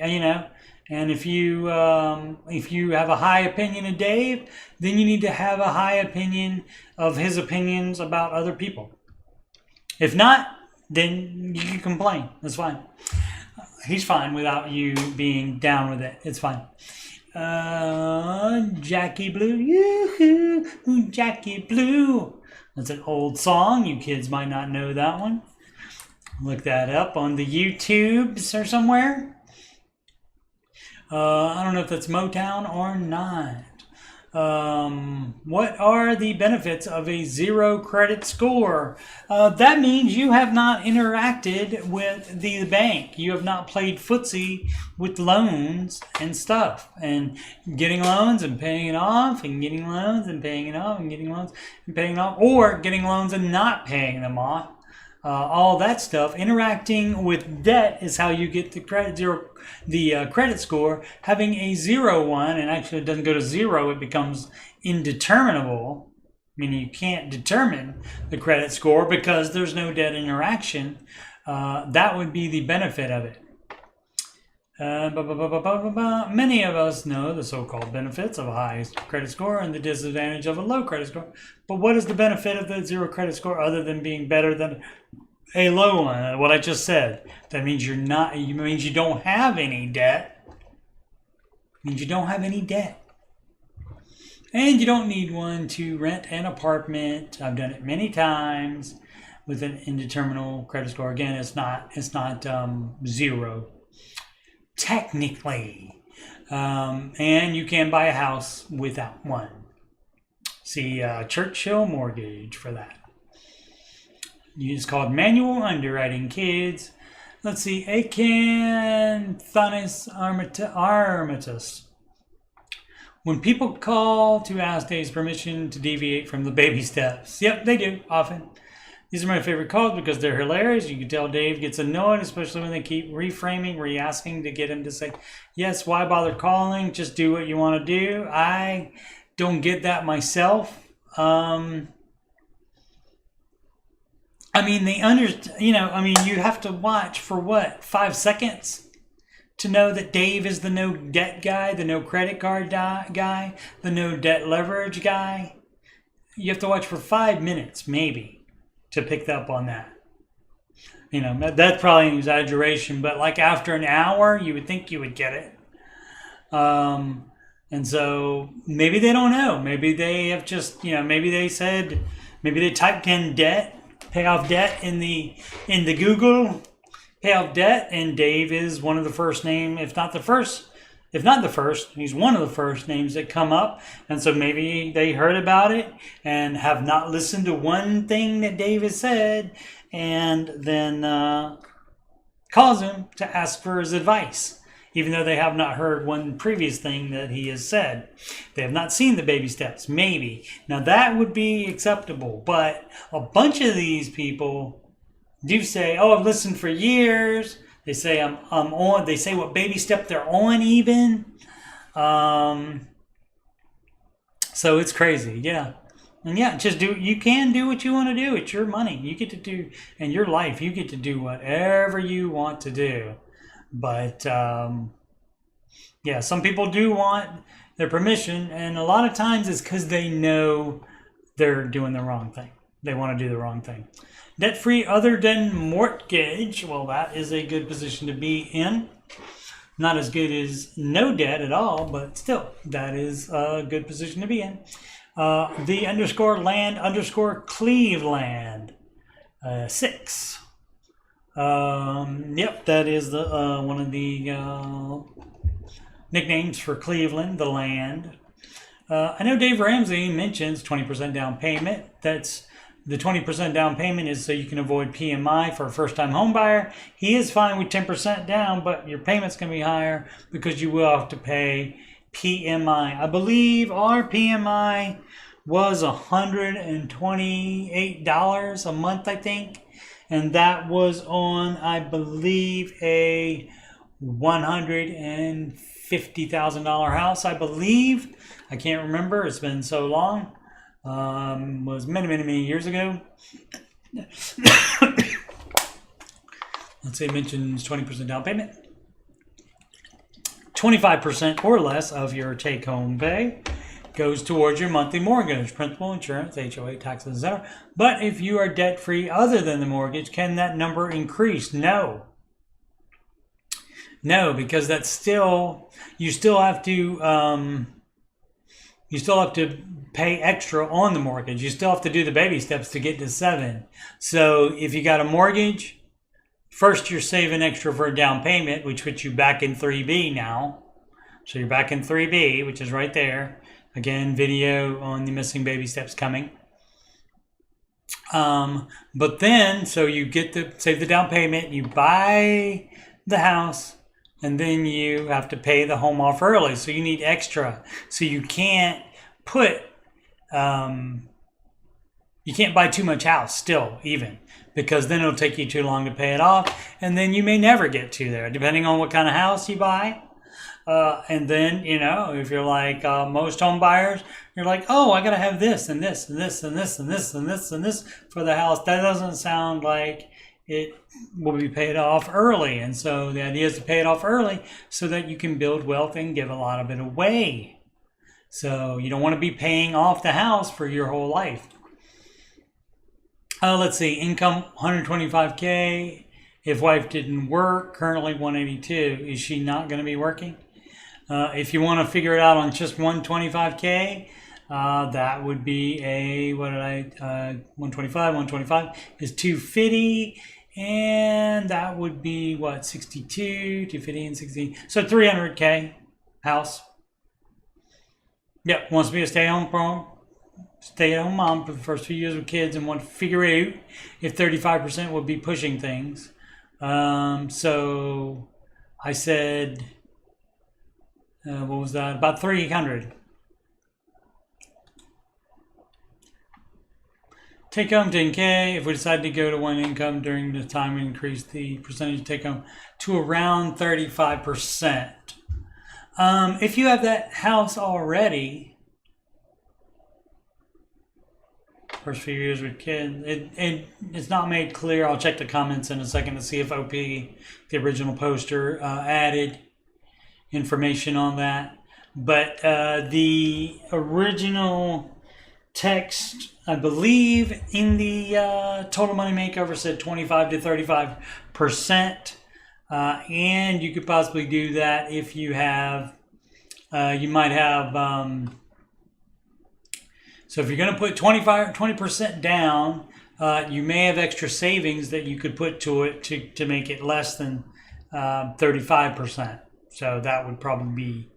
have a high opinion of Dave, then you need to have a high opinion of his opinions about other people. If not, then you can complain. That's fine. He's fine without you being down with it. It's fine. Jackie Blue. Yoo-hoo, Jackie Blue. That's an old song. You kids might not know that one. Look that up on the YouTubes or somewhere. I don't know if that's Motown or not. What are the benefits of a 0 credit score? That means you have not interacted with the bank. You have not played footsie with loans and stuff, and getting loans and paying it off, and getting loans and paying it off, and getting loans and paying it off, or getting loans and not paying them off. All that stuff. Interacting with debt is how you get the credit score. Having a 0 one, and actually it doesn't go to 0, it becomes indeterminable, meaning you can't determine the credit score because there's no debt interaction. That would be the benefit of it. Many of us know the so-called benefits of a high credit score and the disadvantage of a low credit score. But what is the benefit of the 0 credit score other than being better than a low one? What I just said. That means you don't have any debt. It means you don't have any debt. And you don't need one to rent an apartment. I've done it many times with an indeterminable credit score. Again, it's not 0. Technically. And you can buy a house without one. See Churchill Mortgage for that. It's called manual underwriting, kids. Let's see. Acanthonis armatus. When people call to ask Dave's permission to deviate from the baby steps. Yep, they do, often. These are my favorite calls because they're hilarious. You can tell Dave gets annoyed, especially when they keep reframing, re-asking to get him to say, yes, why bother calling? Just do what you want to do. I don't get that myself. You have to watch for 5 seconds to know that Dave is the no debt guy, the no credit card guy, the no debt leverage guy. You have to watch for 5 minutes, maybe, to pick up on that. That's probably an exaggeration, but like after an hour, you would think you would get it. And so maybe they don't know. Maybe they have just, maybe they typed in debt, pay off debt in the Google, pay off debt, and Dave is one of the first name, if not the first, he's one of the first names that come up. And so maybe they heard about it and have not listened to one thing that Dave has said, and then calls him to ask for his advice, even though they have not heard one previous thing that he has said. They have not seen the baby steps, maybe. Now that would be acceptable, but a bunch of these people do say, oh, I've listened for years. They say I'm on. They say what baby step they're on even. So it's crazy. Yeah. And yeah, just do. You can do what you want to do. It's your money. You get to do, in your life, you get to do whatever you want to do. But yeah, some people do want their permission, and a lot of times it's because they know they're doing the wrong thing. They want to do the wrong thing. Debt free other than mortgage. Well, that is a good position to be in. Not as good as no debt at all, but still, that is a good position to be in. The underscore land underscore Cleveland 6. Yep, that is the one of the nicknames for Cleveland, the land. I know Dave Ramsey mentions 20% down payment. That's the 20% down payment is so you can avoid PMI for a first-time home buyer. He is fine with 10% down, but your payment's going to be higher because you will have to pay PMI. I believe our PMI was $128 a month, I think. And that was on, I believe, a $150,000 house, I believe. I can't remember. It's been so long. Was many years ago. Let's say it mentions 20% down payment. 25% or less of your take-home pay goes towards your monthly mortgage, principal, insurance, HOA, taxes, etc. But if you are debt-free other than the mortgage, can that number increase? No. No, because that's still, you still have to pay extra on the mortgage. You still have to do the baby steps to get to 7. So if you got a mortgage, first you're saving extra for a down payment, which puts you back in 3B now. So you're back in 3B, which is right there. Again, video on the missing baby steps coming. But then, so you get to save the down payment, you buy the house, and then you have to pay the home off early. So you need extra. So you can't put, you can't buy too much house still, even, because then it'll take you too long to pay it off. And then you may never get to there, depending on what kind of house you buy. And then, you know, if you're like most home buyers, you're like, oh, I got to have this and this and this and this and this and this and this for the house. That doesn't sound like it will be paid off early. And so the idea is to pay it off early so that you can build wealth and give a lot of it away. So you don't want to be paying off the house for your whole life. Let's see, income 125K. If wife didn't work, currently 182. Is she not going to be working? If you want to figure it out on just 125K, that would be a, 125 is 250, and that would be what, 62, 250 and 60, so 300K house. Yep, wants to be a stay-at-home mom for the first few years with kids and want to figure out if 35% would be pushing things. So I said, what was that? About 300. Take home 10K. If we decide to go to one income during the time, we increase the percentage of take home to around 35%. If you have that house already, first few years with kids, it's not made clear. I'll check the comments in a second to see if OP, the original poster, added information on that. But the original text, I believe, in the Total Money Makeover said 25 to 35%. And you could possibly do that if you have, you might have, so if you're going to put 20% down, you may have extra savings that you could put to it to make it less than 35%. So that would probably be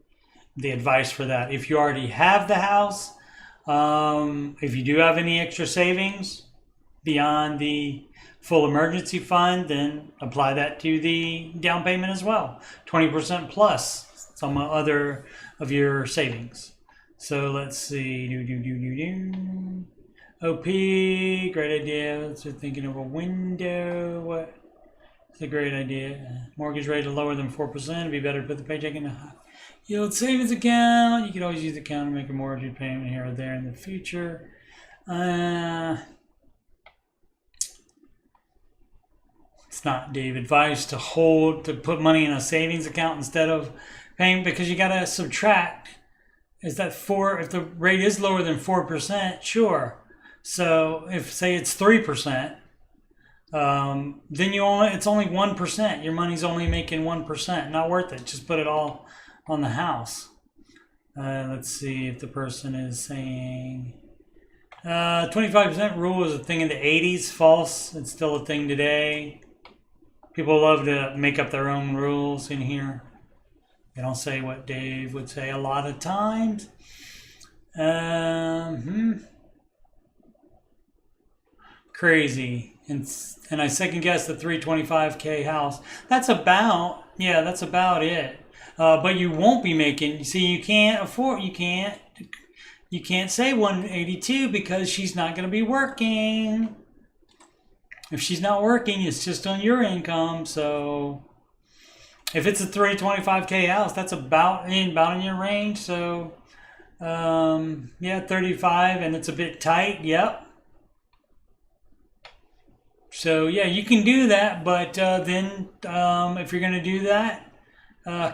the advice for that. If you already have the house, if you do have any extra savings beyond the full emergency fund, then apply that to the down payment as well. 20% plus some other of your savings. So let's see. OP, great idea. Let's start thinking of a window. What? It's a great idea. Mortgage rate is lower than 4%. It'd be better to put the paycheck in a high yield savings account. You could always use the account to make a mortgage payment here or there in the future. It's not, Dave, advice to put money in a savings account instead of paying, because you got to subtract. Is that if the rate is lower than 4%, sure. So if, say, it's 3%, then it's only 1%. Your money's only making 1%. Not worth it. Just put it all on the house. Let's see if the person is saying 25% rule was a thing in the 80s. False. It's still a thing today. People love to make up their own rules in here. They don't say what Dave would say a lot of times. Crazy. And I second guess the 325K house. That's about it. But you won't be making, see, you can't say 182 because she's not going to be working. If she's not working, it's just on your income. So if it's a 325K house, that's about in your range. So, 35, and it's a bit tight. Yep. So yeah, you can do that, but then if you're going to do that,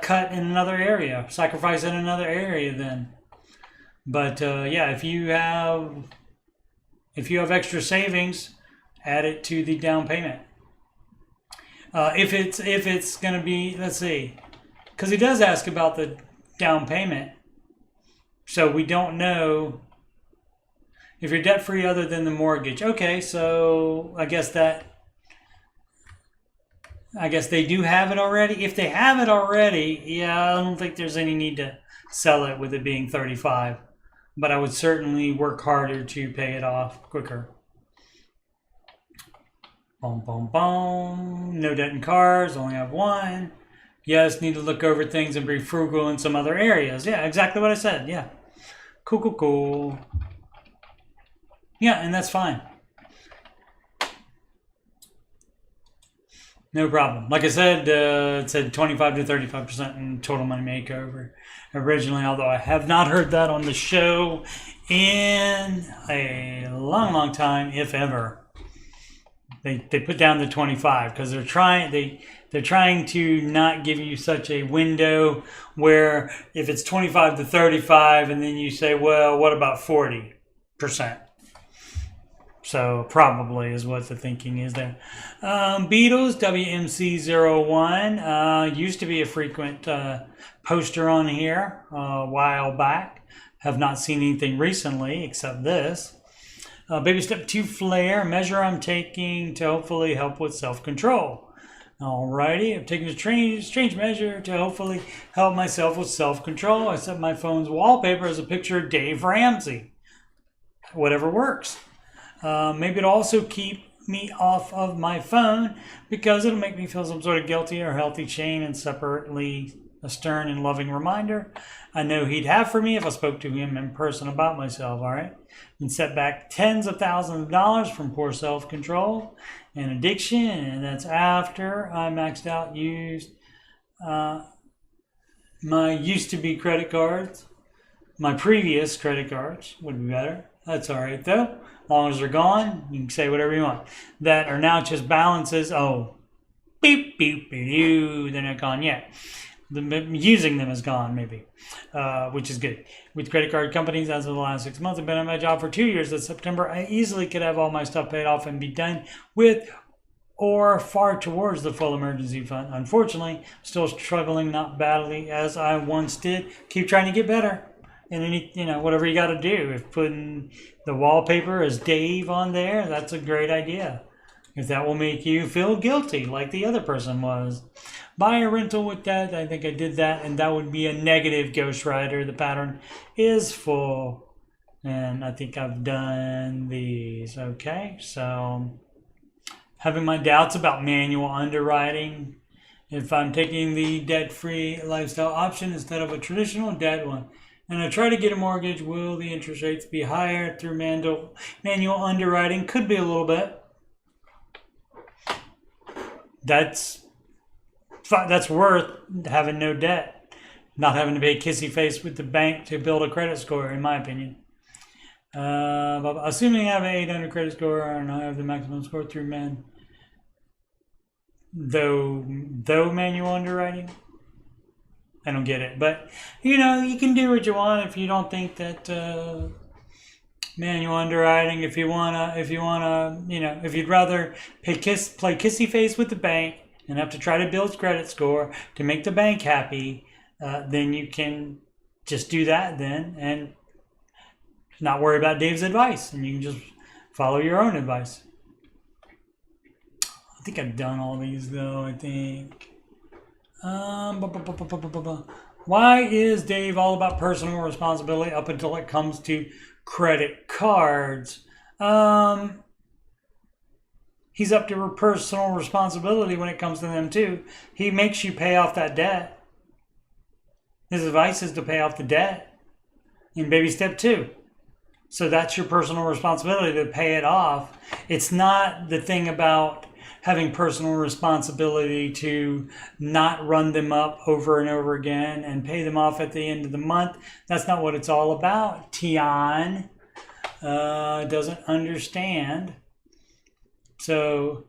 cut in another area, sacrifice in another area then. But yeah, if you have extra savings, add it to the down payment. If it's going to be, let's see, because he does ask about the down payment, so we don't know if you're debt free other than the mortgage. Okay, so I guess they do have it already. If they have it already, yeah, I don't think there's any need to sell it with it being 35. But I would certainly work harder to pay it off quicker. Boom, boom, boom. No debt in cars, only have one. Yes, need to look over things and be frugal in some other areas. Yeah, exactly what I said. Yeah. Cool. Yeah, and that's fine. No problem. Like I said, it said 25 to 35% in total money makeover originally, although I have not heard that on the show in a long time, if ever. They put down the 25 because they're trying to not give you such a window where if it's 25 to 35 and then you say, well, what about 40%? So probably is what the thinking is there. Beatles, WMC01, used to be a frequent poster on here a while back. Have not seen anything recently except this. Baby step 2 flare, measure I'm taking to hopefully help with self-control. Alrighty, I'm taking a strange measure to hopefully help myself with self-control. I set my phone's wallpaper as a picture of Dave Ramsey. Whatever works. Maybe it'll also keep me off of my phone because it'll make me feel some sort of guilty or healthy shame, and separately a stern and loving reminder I know he'd have for me if I spoke to him in person about myself, all right? And set back tens of thousands of dollars from poor self-control and addiction, and that's after I maxed out my used-to-be credit cards. My previous credit cards would be better. That's all right, though. As long as they're gone, you can say whatever you want. That are now just balances. Oh, beep, beep, beep, they're not gone yet. Using them is gone, maybe, which is good. With credit card companies, as of the last 6 months, I've been on my job for 2 years. This September, I easily could have all my stuff paid off and be done with or far towards the full emergency fund. Unfortunately, still struggling, not badly as I once did. Keep trying to get better. And whatever you got to do. If putting the wallpaper as Dave on there, that's a great idea. If that will make you feel guilty like the other person was. Buy a rental with that. I think I did that, and that would be a negative ghostwriter. The pattern is full, and I think I've done these. Okay, so having my doubts about manual underwriting. If I'm taking the debt-free lifestyle option instead of a traditional debt one, and I try to get a mortgage, will the interest rates be higher through manual underwriting? Could be a little bit. That's worth having no debt, not having to be kissy face with the bank to build a credit score, in my opinion. Assuming I have an 800 credit score and I have the maximum score through men, though manual underwriting. I don't get it, but you know, you can do what you want if you don't think that manual underwriting. If you wanna, you know, if you'd rather play kissy face with the bank and have to try to build credit score to make the bank happy, then you can just do that then and not worry about Dave's advice, and you can just follow your own advice. I think I've done all these though. I think. Why is Dave all about personal responsibility up until it comes to credit cards? He's up to personal responsibility when it comes to them too. He makes you pay off that debt. His advice is to pay off the debt in baby step 2. So that's your personal responsibility to pay it off. It's not the thing about having personal responsibility to not run them up over and over again and pay them off at the end of the month. That's not what it's all about. Tian doesn't understand. So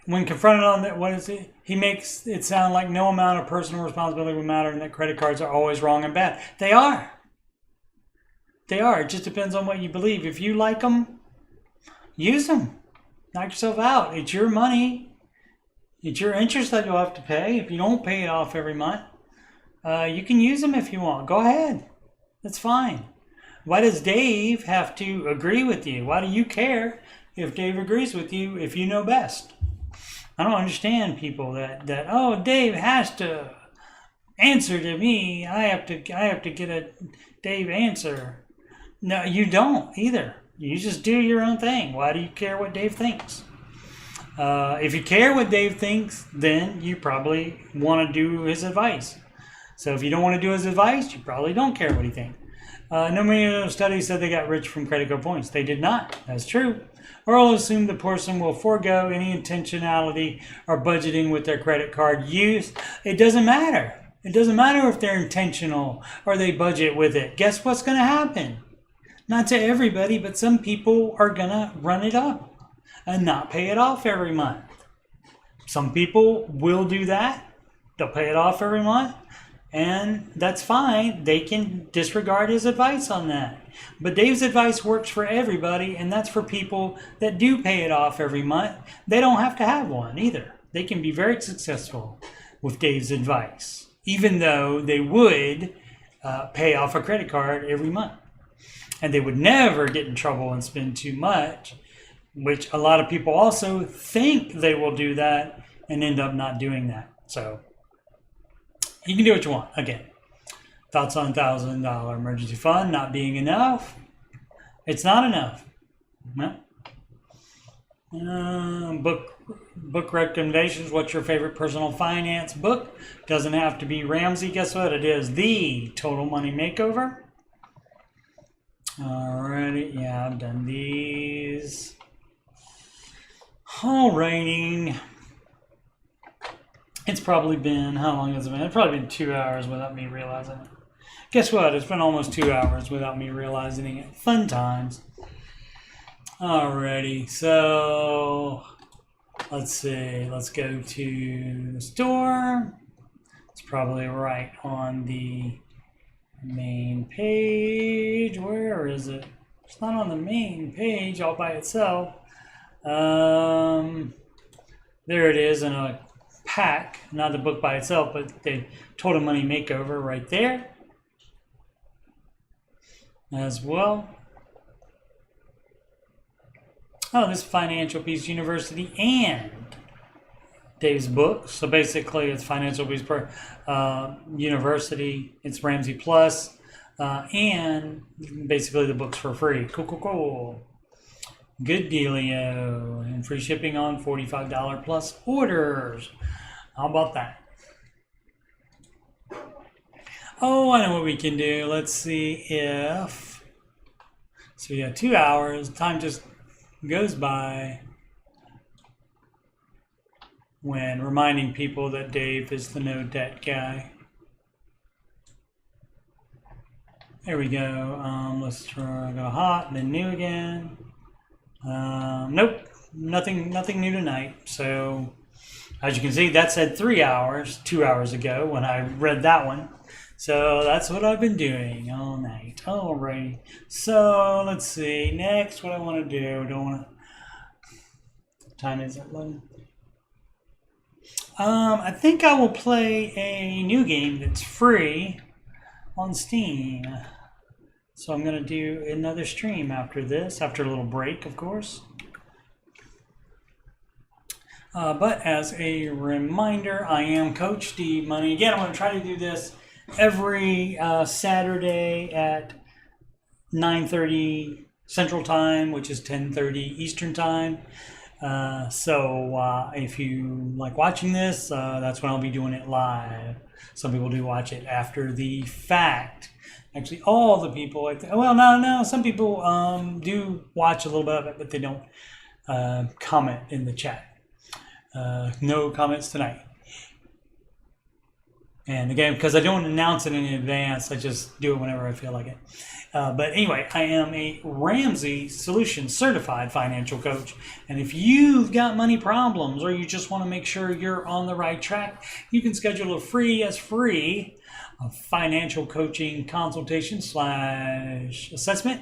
when confronted on that, what is it? He makes it sound like no amount of personal responsibility will matter and that credit cards are always wrong and bad. They are. They are. It just depends on what you believe. If you like them, use them. Knock yourself out. It's your money. It's your interest that you'll have to pay if you don't pay it off every month. You can use them if you want. Go ahead. That's fine. Why does Dave have to agree with you? Why do you care if Dave agrees with you if you know best? I don't understand people that oh, Dave has to answer to me. I have to get a Dave answer. No, you don't either. You just do your own thing. Why do you care what Dave thinks? If you care what Dave thinks, then you probably want to do his advice. So if you don't want to do his advice, you probably don't care what he thinks. No many studies said they got rich from credit card points. They did not. That's true. Or I'll assume the person will forego any intentionality or budgeting with their credit card use. It doesn't matter. It doesn't matter if they're intentional or they budget with it. Guess what's going to happen? Not to everybody, but some people are going to run it up and not pay it off every month. Some people will do that. They'll pay it off every month, and that's fine. They can disregard his advice on that. But Dave's advice works for everybody, and that's for people that do pay it off every month. They don't have to have one either. They can be very successful with Dave's advice, even though they would pay off a credit card every month. And they would never get in trouble and spend too much, which a lot of people also think they will do that and end up not doing that. So you can do what you want. Again, thoughts on $1,000 emergency fund not being enough? It's not enough. No. Book recommendations. What's your favorite personal finance book? Doesn't have to be Ramsey. Guess what? It is The Total Money Makeover. Alrighty, yeah, I've done these. Alrighty. It's probably been, how long has it been? It's probably been 2 hours without me realizing it. Guess what? It's been almost 2 hours without me realizing it. Fun times. Alrighty, so let's see. Let's go to the store. It's probably right on the main page. Where is it? It's not on the main page all by itself. There it is in a pack, not the book by itself, but the Total Money Makeover right there as well. Oh, this Financial Peace University and Dave's book. So basically it's Financial Peace University, it's Ramsey Plus, and basically the book's for free. Cool. Good dealio. And free shipping on $45 plus orders. How about that? Oh, I know what we can do. Let's see if... So yeah, 2 hours. Time just goes by when reminding people that Dave is the no debt guy. There we go. Let's try go hot and then new again. Nope, nothing new tonight. So as you can see, that said 3 hours, 2 hours ago when I read that one. So that's what I've been doing all night. Alrighty. So let's see. Next, what I want to do. Don't want to. What time is it? 11. I think I will play a new game that's free on Steam. So I'm going to do another stream after this, after a little break, of course. But as a reminder, I am Coach Steve Money. Again, I'm going to try to do this every Saturday at 9:30 Central Time, which is 10:30 Eastern Time. So if you like watching this, that's when I'll be doing it live. Some people do watch it after the fact. Actually, all the people, well, no, some people do watch a little bit of it, but they don't comment in the chat. No comments tonight. And again, because I don't announce it in advance, I just do it whenever I feel like it. But anyway, I am a Ramsey Solutions certified financial coach. And if you've got money problems or you just want to make sure you're on the right track, you can schedule a free financial coaching consultation / assessment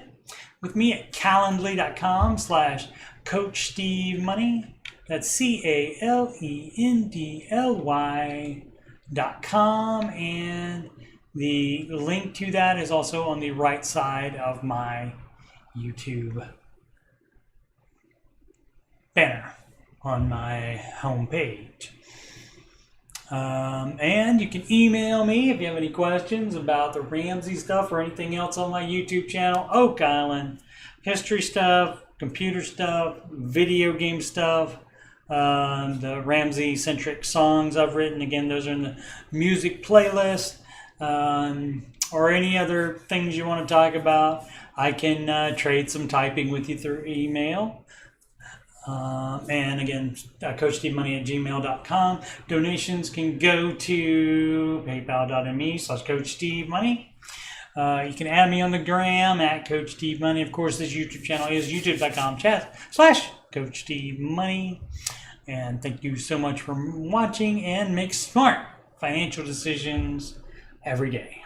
with me at calendly.com/Coach Steve Money. That's CALENDLY.com, and the link to that is also on the right side of my YouTube banner on my homepage. And you can email me if you have any questions about the Ramsey stuff or anything else on my YouTube channel. Oak Island, history stuff, computer stuff, video game stuff, the Ramsey-centric songs I've written. Again, those are in the music playlist. Or any other things you want to talk about. I can trade some typing with you through email. And again, CoachSteveMoney@gmail.com. Donations can go to PayPal.me/CoachSteveMoney. You can add me on the gram at Coach Steve Money. Of course, this YouTube channel is youtube.com/Coach Steve Money. And thank you so much for watching, and make smart financial decisions every day.